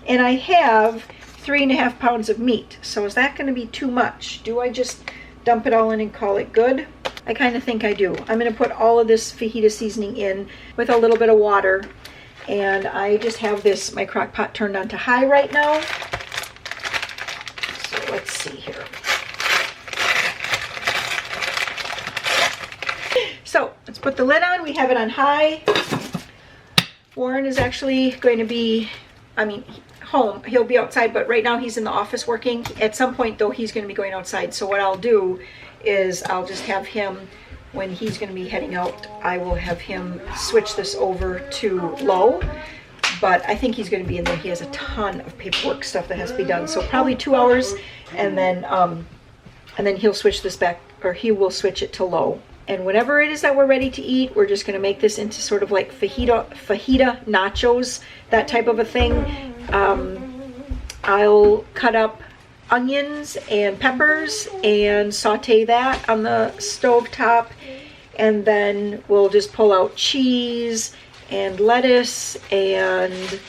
And I have 3.5 pounds of meat. So is that going to be too much? Do I just dump it all in and call it good? I kind of think I do. I'm going to put all of this fajita seasoning in with a little bit of water. And I just have this, my crock pot turned on to high right now. So let's see here. So let's put the lid on. We have it on high. Warren is actually going to be, home. He'll be outside, but right now he's in the office working. At some point though, he's going to be going outside. So what I'll do is I'll just have him, when he's going to be heading out, I will have him switch this over to low. But I think he's going to be in there. He has a ton of paperwork stuff that has to be done. So probably 2 hours, and then he'll switch this back, or he will switch it to low. And whenever it is that we're ready to eat, we're just going to make this into sort of like fajita nachos, that type of a thing. I'll cut up onions and peppers and saute that on the stove top, and then we'll just pull out cheese and lettuce and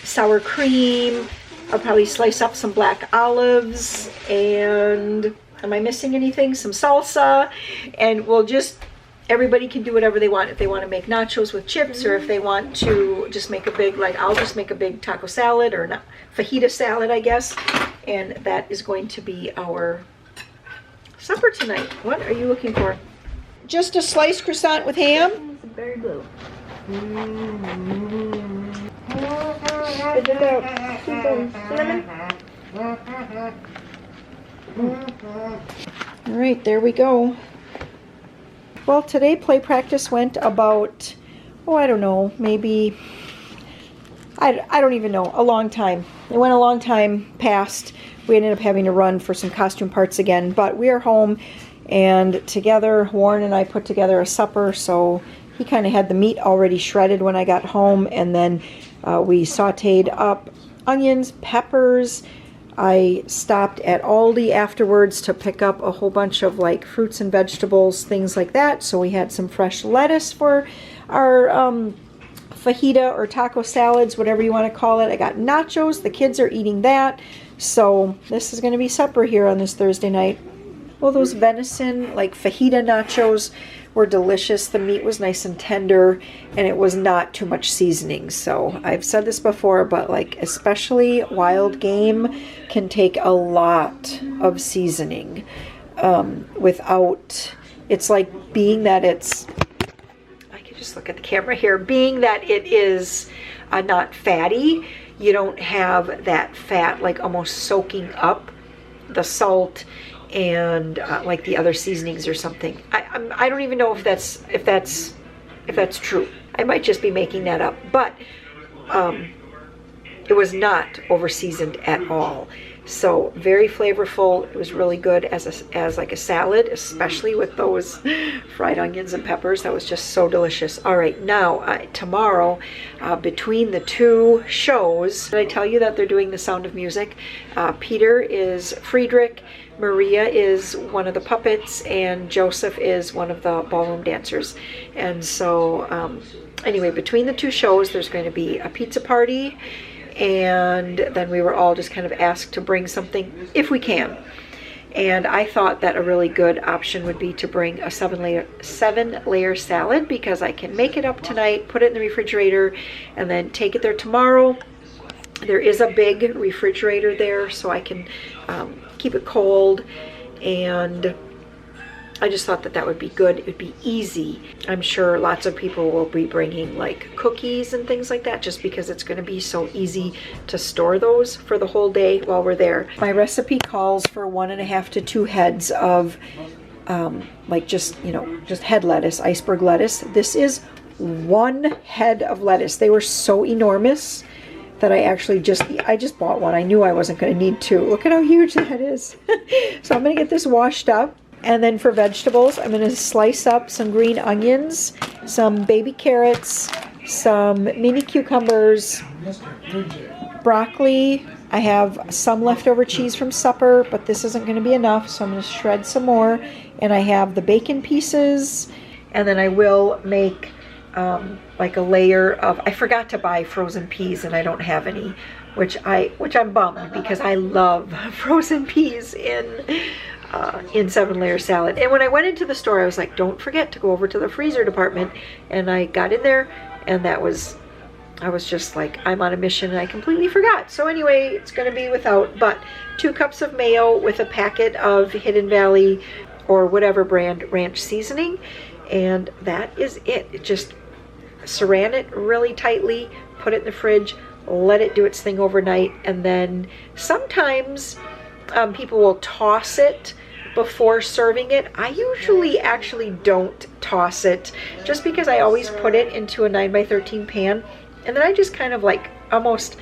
sour cream. I'll probably slice up some black olives and, am I missing anything? Some salsa, and we'll just, everybody can do whatever they want. If they want to make nachos with chips, or if they want to just make a big, like I'll just make a big taco salad, or not, fajita salad, I guess. And that is going to be our supper tonight. What are you looking for? Just a sliced croissant with ham? It's very blue. Spit it out. Lemon. All right, there we go. Well, today play practice went about, I don't know, maybe, I don't even know, a long time. It went a long time past. We ended up having to run for some costume parts again, but we are home, and together, Warren and I put together a supper, so he kind of had the meat already shredded when I got home, and then we sauteed up onions, peppers. I stopped at Aldi afterwards to pick up a whole bunch of like fruits and vegetables, things like that. So we had some fresh lettuce for our fajita or taco salads, whatever you want to call it. I got nachos. The kids are eating that. So this is going to be supper here on this Thursday night. Well, those venison, like fajita nachos, were delicious. The meat was nice and tender, and it was not too much seasoning. So I've said this before, but like especially wild game can take a lot of seasoning without, it's like being that it's, I can just look at the camera here, being that it is not fatty, you don't have that fat like almost soaking up the salt and like the other seasonings or something. I don't even know if that's true. I might just be making that up, but it was not over seasoned at all. So very flavorful. It was really good as like a salad, especially with those fried onions and peppers. That was just so delicious. All right, now tomorrow, between the two shows, did I tell you that they're doing The Sound of Music? Peter is Friedrich, Maria is one of the puppets, and Joseph is one of the ballroom dancers. And so anyway, between the two shows, there's going to be a pizza party, and then we were all just kind of asked to bring something if we can. And I thought that a really good option would be to bring a seven layer salad, because I can make it up tonight, put it in the refrigerator, and then take it there tomorrow. There is a big refrigerator there, so I can keep it cold, and I just thought that that would be good. It would be easy. I'm sure lots of people will be bringing like cookies and things like that, just because it's going to be so easy to store those for the whole day while we're there. My recipe calls for 1.5 to 2 heads of like just head lettuce, iceberg lettuce. This is 1 head of lettuce. They were so enormous that I just bought one. I knew I wasn't going to need 2. Look at how huge that is. So I'm going to get this washed up. And then for vegetables, I'm going to slice up some green onions, some baby carrots, some mini cucumbers, broccoli, I have some leftover cheese from supper, but this isn't going to be enough, so I'm going to shred some more. And I have the bacon pieces, and then I will make like a layer of, I forgot to buy frozen peas and I don't have any, which I'm bummed because I love frozen peas in 7-layer salad. And when I went into the store, I was like, don't forget to go over to the freezer department. And I got in there, and I was just like, I'm on a mission, and I completely forgot. So anyway, it's going to be without, but 2 cups of mayo with a packet of Hidden Valley or whatever brand ranch seasoning. And that is it. Just saran it really tightly, put it in the fridge, let it do its thing overnight, and then sometimes people will toss it before serving it. I usually actually don't toss it, just because I always put it into a 9x13 pan, and then I just kind of like almost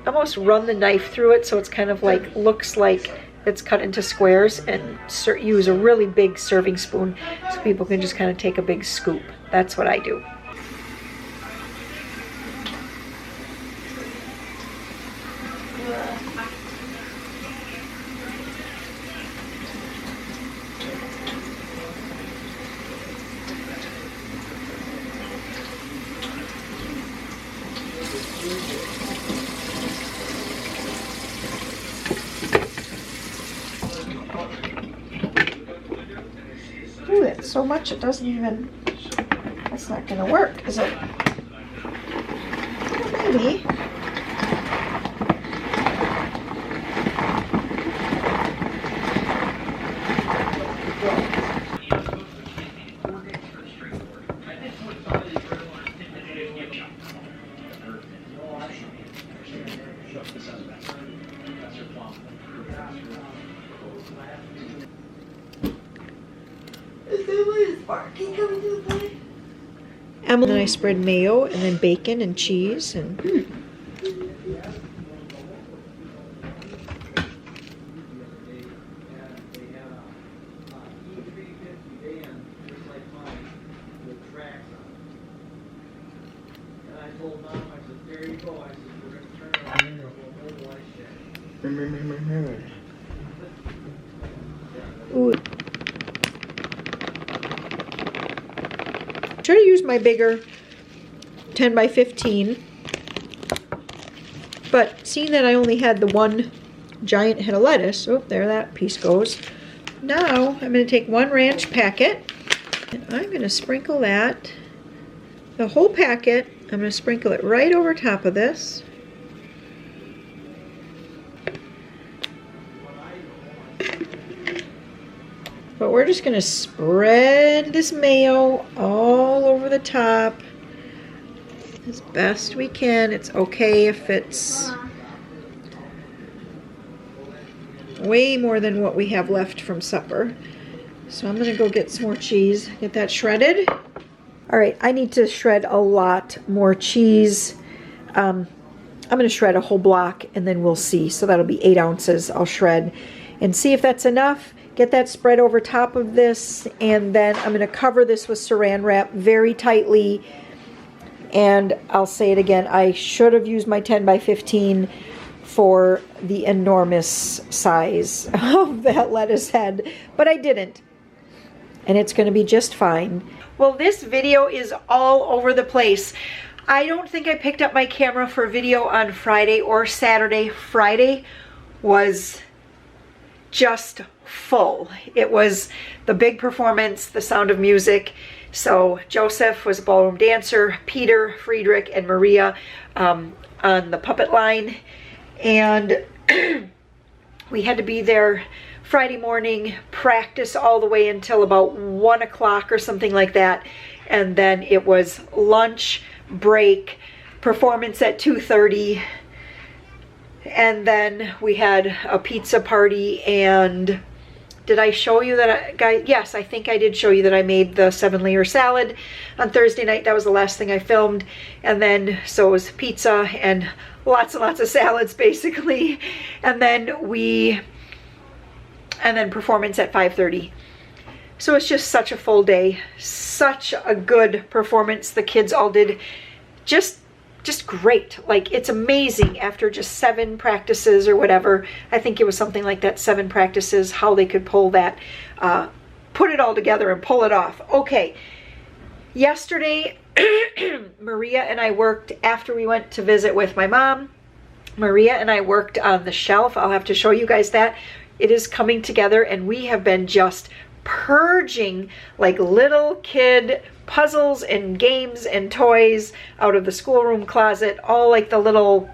run the knife through it, so it's kind of like looks like it's cut into squares, and use a really big serving spoon so people can just kind of take a big scoop. That's what I do. Ooh, that's so much it doesn't even, that's not gonna work, is it? Maybe. And then I spread mayo and then bacon and cheese and ooh. Try to use my bigger 10x15, but seeing that I only had the one giant head of lettuce, oh, there that piece goes. Now I'm going to take 1 ranch packet, and I'm going to sprinkle that, the whole packet, I'm going to sprinkle it right over top of this. But we're just going to spread this mayo all over the top as best we can. It's okay if it's way more than what we have left from supper. So I'm going to go get some more cheese, get that shredded. All right, I need to shred a lot more cheese. I'm going to shred a whole block, and then we'll see. So that'll be 8 ounces I'll shred and see if that's enough. Get that spread over top of this, and then I'm going to cover this with saran wrap very tightly. And I'll say it again, I should have used my 10x15 for the enormous size of that lettuce head, but I didn't. And it's going to be just fine. Well, this video is all over the place. I don't think I picked up my camera for video on Friday or Saturday. Friday was just full. It was the big performance, the Sound of Music. So Joseph was a ballroom dancer, Peter, Friedrich, and Maria on the puppet line. And we had to be there Friday morning, practice all the way until about 1 o'clock or something like that. And then it was lunch, break, performance at 2:30. And then we had a pizza party. And did I show you that yes, I think I did show you that I made the 7-layer salad on Thursday night. That was the last thing I filmed. And then, so it was pizza and lots and lots of salads basically. And then performance at 5:30. So it's just such a full day, such a good performance. The kids all did just just great. Like, it's amazing after just 7 practices or whatever. I think it was something like that, 7 practices, how they could pull that, put it all together and pull it off. Okay, yesterday, Maria and I worked, after we went to visit with my mom, Maria and I worked on the shelf. I'll have to show you guys that. It is coming together, and we have been just purging like little kid puzzles and games and toys out of the schoolroom closet, all like the little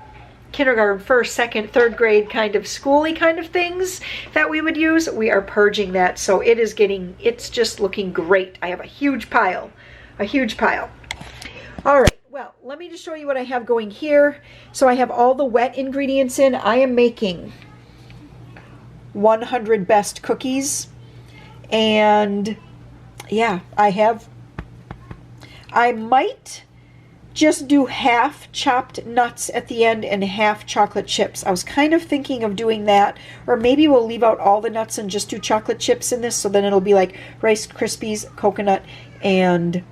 kindergarten, first, second, third grade kind of schooly kind of things that we would use. We are purging that, so it's just looking great. I have a huge pile. All right, well, let me just show you what I have going here. So I have all the wet ingredients in. I am making 100 best cookies. And yeah, I might just do half chopped nuts at the end and half chocolate chips. I was kind of thinking of doing that, or maybe we'll leave out all the nuts and just do chocolate chips in this, so then it'll be like Rice Krispies, coconut, and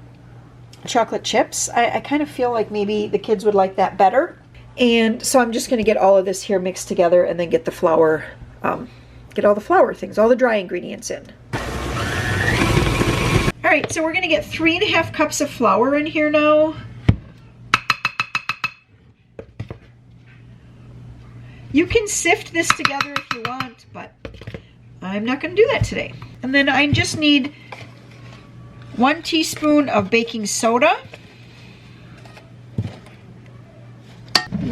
chocolate chips. I kind of feel like maybe the kids would like that better. And so I'm just going to get all of this here mixed together and then get the flour, get all the flour things, all the dry ingredients in. All right, so we're going to get 3.5 cups of flour in here now. You can sift this together if you want, but I'm not going to do that today. And then I just need 1 teaspoon of baking soda,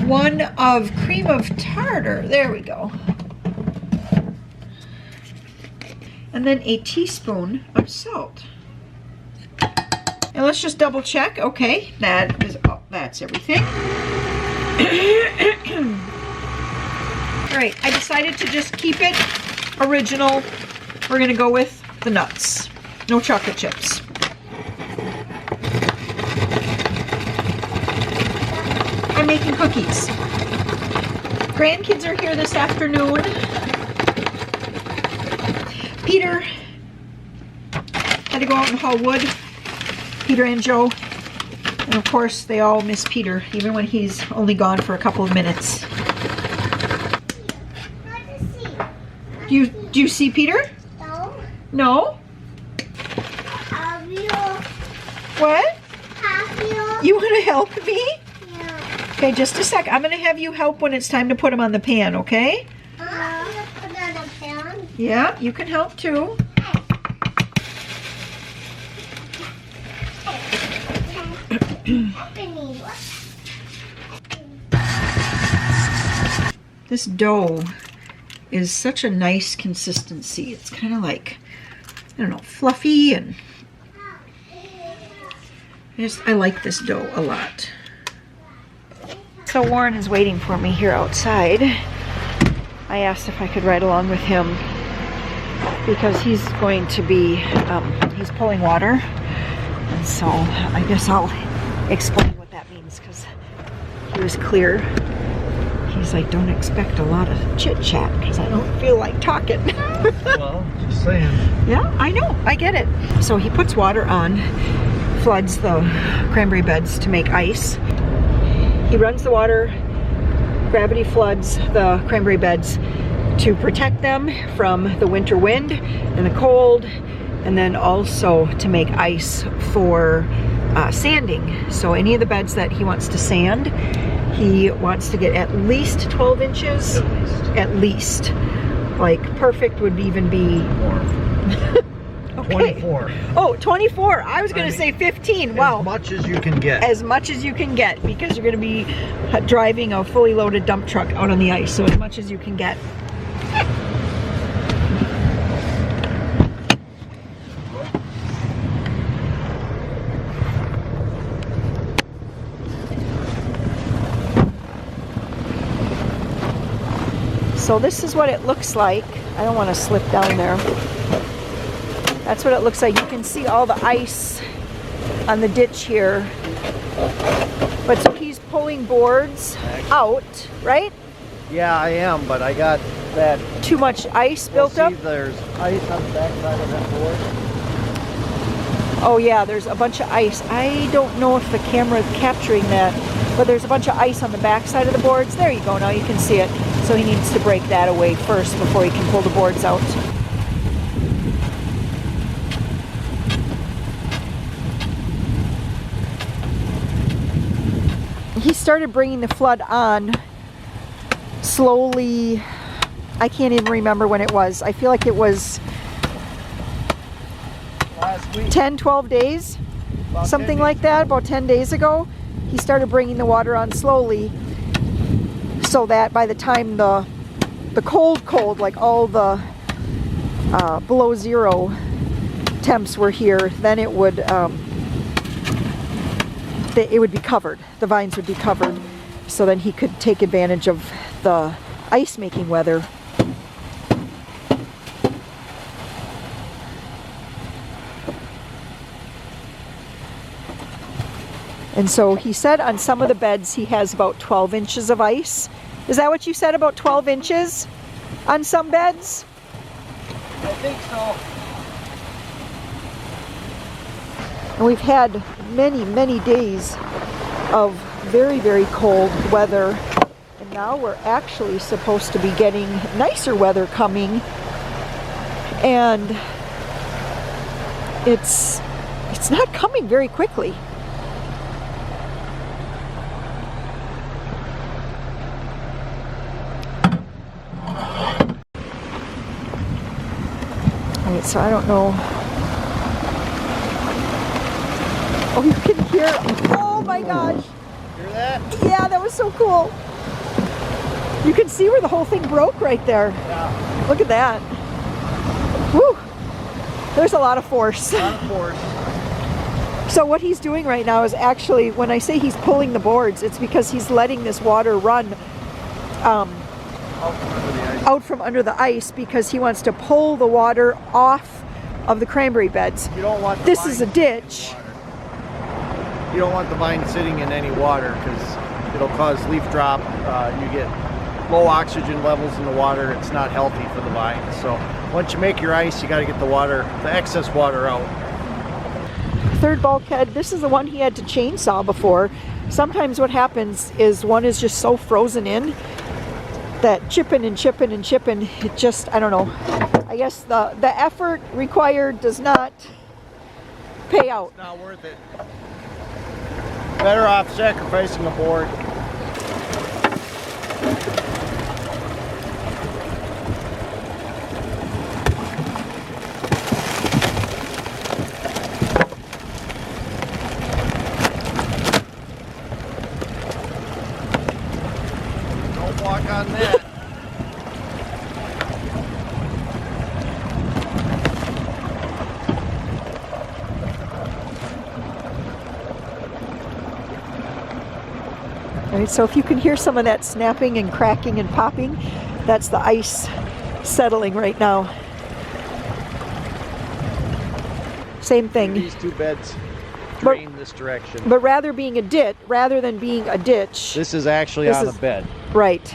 1 of cream of tartar, there we go, and then a teaspoon of salt. And let's just double check. Okay, that's everything. All right, I decided to just keep it original. We're gonna go with the nuts, no chocolate chips. I'm making cookies. Grandkids are here this afternoon. Peter had to go out and haul wood. Peter and Joe. And of course, they all miss Peter, even when he's only gone for a couple of minutes. Do you see Peter? No. No? Have you? What? Have you? You want to help me? Yeah. Okay, just a sec. I'm going to have you help when it's time to put them on the pan, okay? Put on the pan. Yeah, you can help too. This dough is such a nice consistency. It's kind of like, I don't know, fluffy, and I like this dough a lot. So Warren is waiting for me here outside. I asked if I could ride along with him because he's going to be, he's pulling water. And so I guess I'll explain what that means, because he was clear. He's like, don't expect a lot of chit chat because I don't feel like talking. Well, just saying. Yeah, I know, I get it. So he puts water on, floods the cranberry beds to make ice. He runs the water, gravity floods the cranberry beds to protect them from the winter wind and the cold, and then also to make ice for sanding. So any of the beds that he wants to sand, he wants to get at least 12 inches. At least. Like perfect would even be More. okay. 24. Oh, 24. I was going to say 15. Wow. As much as you can get. As much as you can get, because you're going to be driving a fully loaded dump truck out on the ice. So as much as you can get. So this is what it looks like. I don't want to slip down there. That's what it looks like. You can see all the ice on the ditch here. But so he's pulling boards out, right? Yeah, I am, but I got that. Too much ice built up? There's ice on the backside of that board. Oh yeah, there's a bunch of ice. I don't know if the camera is capturing that. but there's a bunch of ice on the back side of the boards. There you go, now you can see it. So he needs to break that away first before he can pull the boards out. He started bringing the flood on slowly. I can't even remember when it was. I feel like it was Last week. 10, 12 days, About something 10 like days that, ago. about 10 days ago. He started bringing the water on slowly so that by the time the cold, like all the below zero temps were here, then it would be covered. The vines would be covered, so then he could take advantage of the ice making weather. And so he said on some of the beds he has about 12 inches of ice. Is that what you said, about 12 inches on some beds? I think so. And we've had many, many days of very, very cold weather. And now we're actually supposed to be getting nicer weather coming. And it's not coming very quickly. Alright, so I don't know. Oh, you can hear. Oh my gosh. Hear that? Yeah, that was so cool. You can see where the whole thing broke right there. Yeah. Look at that. Woo. There's a lot of force. A lot of force. So what he's doing right now is actually, when I say he's pulling the boards, it's because he's letting this water run out from under the ice because he wants to pull the water off of the cranberry beds. You don't want the This vine is a ditch. You don't want the vine sitting in any water because it'll cause leaf drop. You get low oxygen levels in the water. It's not healthy for the vine. So once you make your ice, you got to get the excess water out. Third bulkhead, this is the one he had to chainsaw before. Sometimes what happens is one is just so frozen in that chipping and chipping and chipping, it just, I don't know. I guess the effort required does not pay out. It's not worth it. Better off sacrificing a board. Don't walk on that. All right, so if you can hear some of that snapping and cracking and popping, that's the ice settling right now. Same thing. These two beds drain this direction. But rather than being a ditch, This is actually This on is- the bed. right.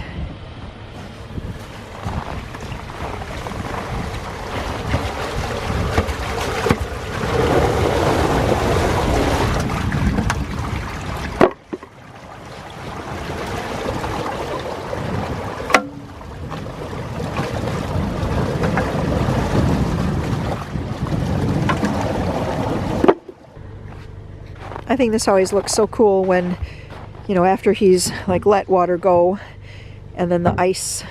I think this always looks so cool when, you know, after he's like let water go and then the ice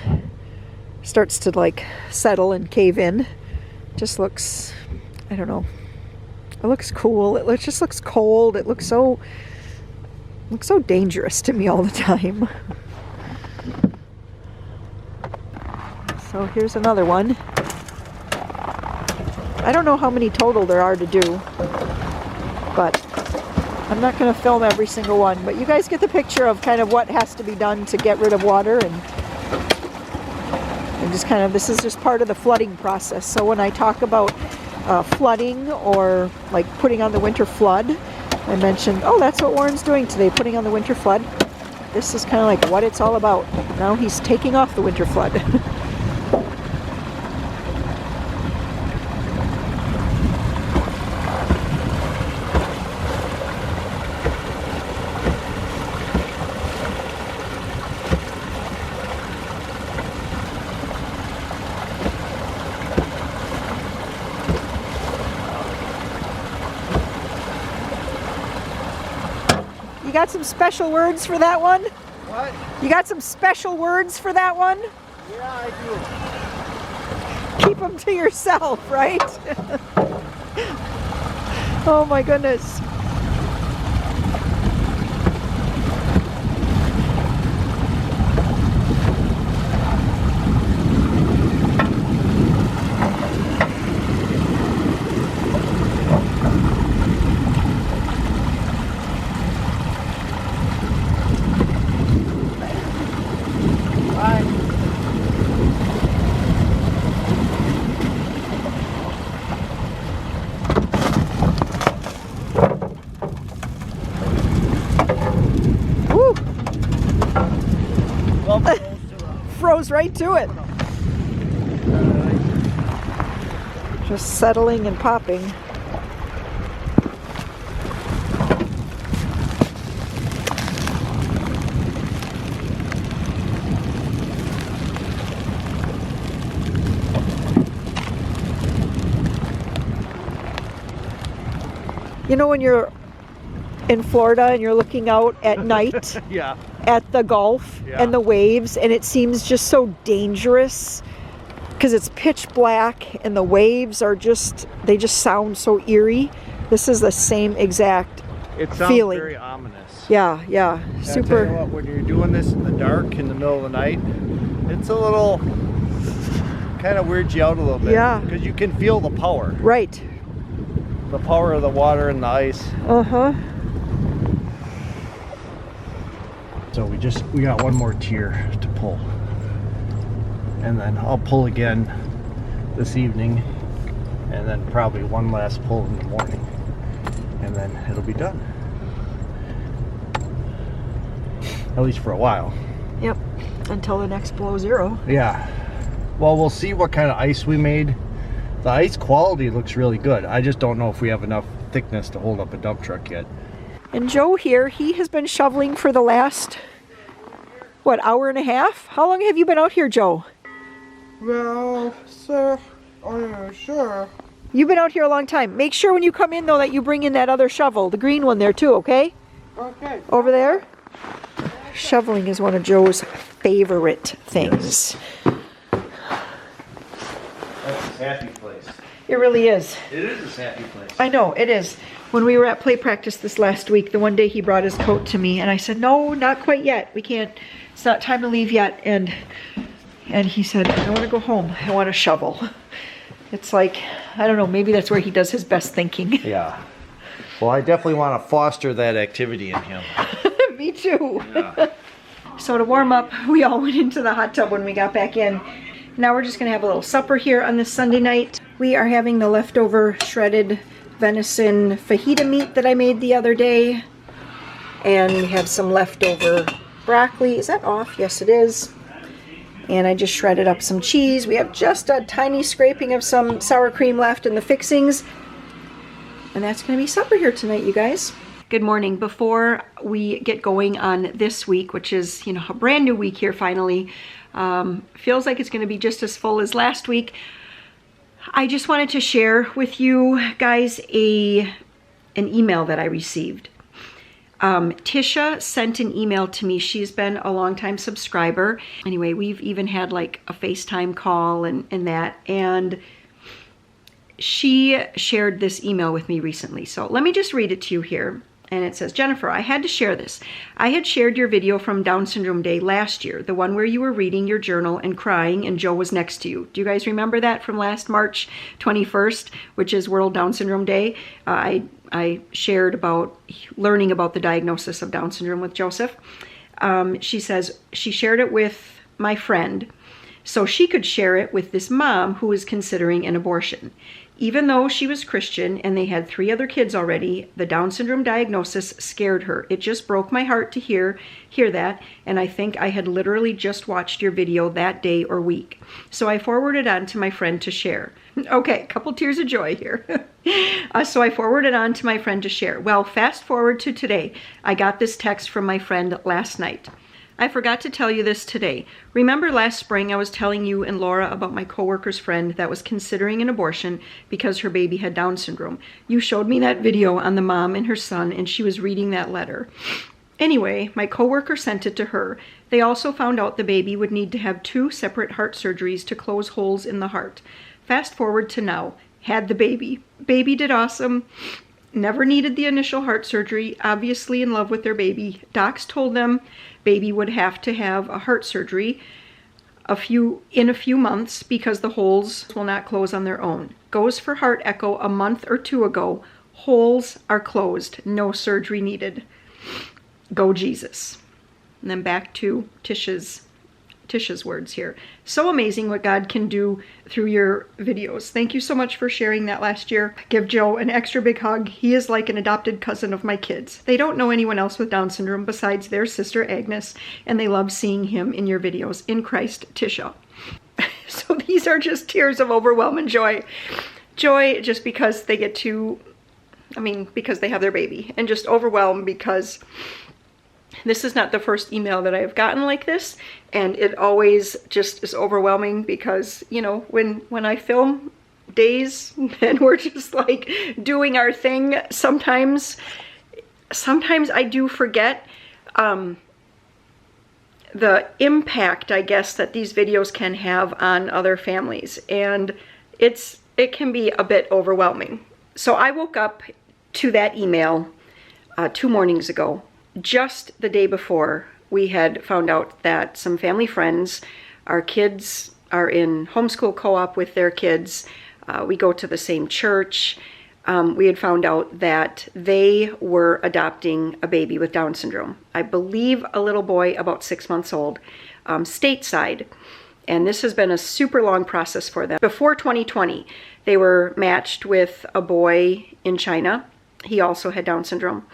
starts to like settle and cave in. Just looks, I don't know. It looks cool. Just looks cold. It looks so dangerous to me all the time. So here's another one. I don't know how many total there are to do, but I'm not going to film every single one, but you guys get the picture of kind of what has to be done to get rid of water, and just kind of, this is just part of the flooding process. So when I talk about flooding or like putting on the winter flood, I mentioned, oh, that's what Warren's doing today, putting on the winter flood. This is kind of like what it's all about. Now he's taking off the winter flood. You got some special words for that one? What? You got some special words for that one? Yeah, I Keep them to yourself, right? Oh my goodness. Woo! Froze right to it. Just settling and popping. You know when you're in Florida and you're looking out at night Yeah. at the Gulf and the waves, and it seems just so dangerous because it's pitch black and the waves are they just sound so eerie. This is the same exact It sounds feeling. very ominous. Yeah, yeah, And I super. tell you what, when you're doing this in the dark, in the middle of the night, it's a little kind of weirds you out a little bit. Yeah. Because you can feel the power. Right. The power of the water and the ice. Uh-huh. So we got one more tier to pull. And then I'll pull again this evening. And then probably one last pull in the morning. And then it'll be done. At least for a while. Yep. Until the next below zero. Yeah. Well, we'll see what kind of ice we made. The ice quality looks really good. I just don't know if we have enough thickness to hold up a dump truck yet. And Joe here, he has been shoveling for the last, what, hour and a half? How long have you been out here, Joe? Well, sir, sure. You've been out here a long time. Make sure when you come in, though, that you bring in that other shovel, the green one there, too, okay? Okay. Over there? Shoveling is one of Joe's favorite things. That's his happy place. It really is. It is his happy place. I know, it is. When we were at play practice this last week, the one day he brought his coat to me, and I said, no, not quite yet. We can't, it's not time to leave yet. And he said, I want to go home. I want to shovel. It's like, I don't know, maybe that's where he does his best thinking. Yeah. Well, I definitely want to foster that activity in him. Me too. Yeah. So to warm up, we all went into the hot tub when we got back in. Now we're just going to have a little supper here on this Sunday night. We are having the leftover shredded venison fajita meat that I made the other day. And we have some leftover broccoli. Is that off? Yes, it is. And I just shredded up some cheese. We have just a tiny scraping of some sour cream left in the fixings. And that's going to be supper here tonight, you guys. Good morning. Before we get going on this week, which is, you know, a brand new week here finally, feels like it's going to be just as full as last week. I just wanted to share with you guys an email that I received. Tisha sent an email to me. She's been a longtime subscriber. Anyway, we've even had like a FaceTime call and that. And she shared this email with me recently. So let me just read it to you here. And it says, Jennifer, I had to share this. I had shared your video from Down Syndrome Day last year, the one where you were reading your journal and crying and Joe was next to you. Do you guys remember that from last March 21st, which is World Down Syndrome Day? I shared about learning about the diagnosis of Down syndrome with Joseph. She says she shared it with my friend so she could share it with this mom who is considering an abortion. Even though she was Christian and they had 3 other kids already, the Down syndrome diagnosis scared her. It just broke my heart to hear that, and I think I had literally just watched your video that day or week. So I forwarded on to my friend to share. Okay, a couple tears of joy here. So I forwarded on to my friend to share. Well, fast forward to today. I got this text from my friend last night. I forgot to tell you this today. Remember last spring I was telling you and Laura about my coworker's friend that was considering an abortion because her baby had Down syndrome. You showed me that video on the mom and her son and she was reading that letter. Anyway, my coworker sent it to her. They also found out the baby would need to have 2 separate heart surgeries to close holes in the heart. Fast forward to now. Had the baby. Baby did awesome. Never needed the initial heart surgery. Obviously in love with their baby. Docs told them baby would have to have a heart surgery in a few months because the holes will not close on their own. Goes for heart echo a month or 2 ago. Holes are closed. No surgery needed. Go Jesus. And then back to Tisha's words here. So amazing what God can do through your videos. Thank you so much for sharing that last year. Give Joe an extra big hug. He is like an adopted cousin of my kids. They don't know anyone else with Down syndrome besides their sister Agnes, and they love seeing him in your videos. In Christ, Tisha. So these are just tears of overwhelming joy. Joy just because they get to, because they have their baby, and just overwhelmed because this is not the first email that I've gotten like this, and it always just is overwhelming because, you know, when I film days and we're just like doing our thing, sometimes I do forget the impact, I guess, that these videos can have on other families, and it can be a bit overwhelming. So I woke up to that email 2 mornings ago. Just the day before, we had found out that some family friends, our kids are in homeschool co-op with their kids. We go to the same church. We had found out that they were adopting a baby with Down syndrome. I believe a little boy about 6 months old, stateside. And this has been a super long process for them. Before 2020, they were matched with a boy in China. He also had Down syndrome.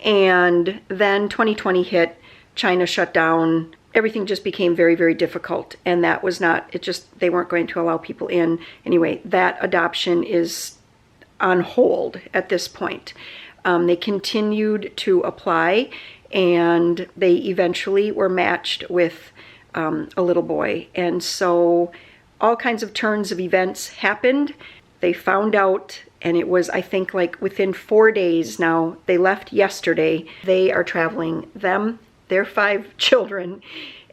And then 2020 hit, China shut down, everything just became very, very difficult. And that was not, they weren't going to allow people in. Anyway, that adoption is on hold at this point. They continued to apply, and they eventually were matched with a little boy. And so all kinds of turns of events happened. They found out, and it was, I think, like within 4 days now. They left yesterday. They are traveling, their 5 children,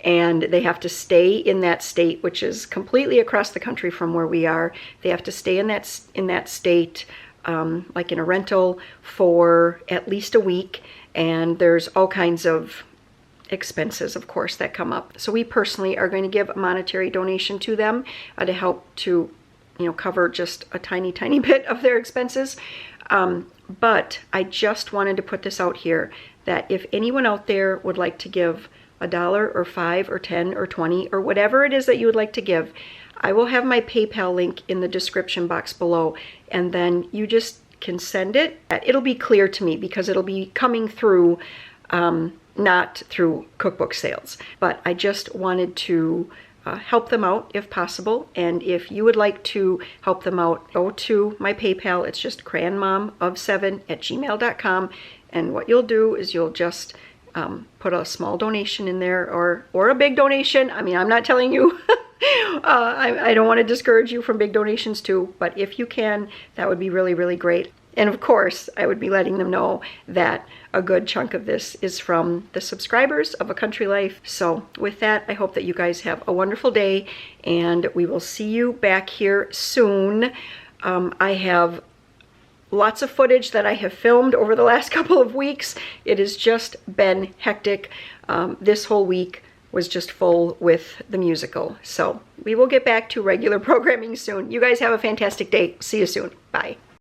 and they have to stay in that state, which is completely across the country from where we are. They have to stay in that state, like in a rental, for at least a week, and there's all kinds of expenses, of course, that come up. So we personally are going to give a monetary donation to them to help to, cover just a tiny, tiny bit of their expenses. But I just wanted to put this out here that if anyone out there would like to give $1 or $5 or $10 or $20 or whatever it is that you would like to give, I will have my PayPal link in the description box below, and then you just can send it. It'll be clear to me because it'll be coming through, not through cookbook sales. But I just wanted to help them out if possible, and if you would like to help them out, go to my PayPal. It's just cranmom7@gmail.com, and what you'll do is you'll just put a small donation in there, or a big donation. I'm not telling you I don't want to discourage you from big donations too, but if you can, that would be really, really great. And of course, I would be letting them know that a good chunk of this is from the subscribers of A Country Life. So with that, I hope that you guys have a wonderful day, and we will see you back here soon. I have lots of footage that I have filmed over the last couple of weeks. It has just been hectic. This whole week was just full with the musical. So we will get back to regular programming soon. You guys have a fantastic day. See you soon. Bye.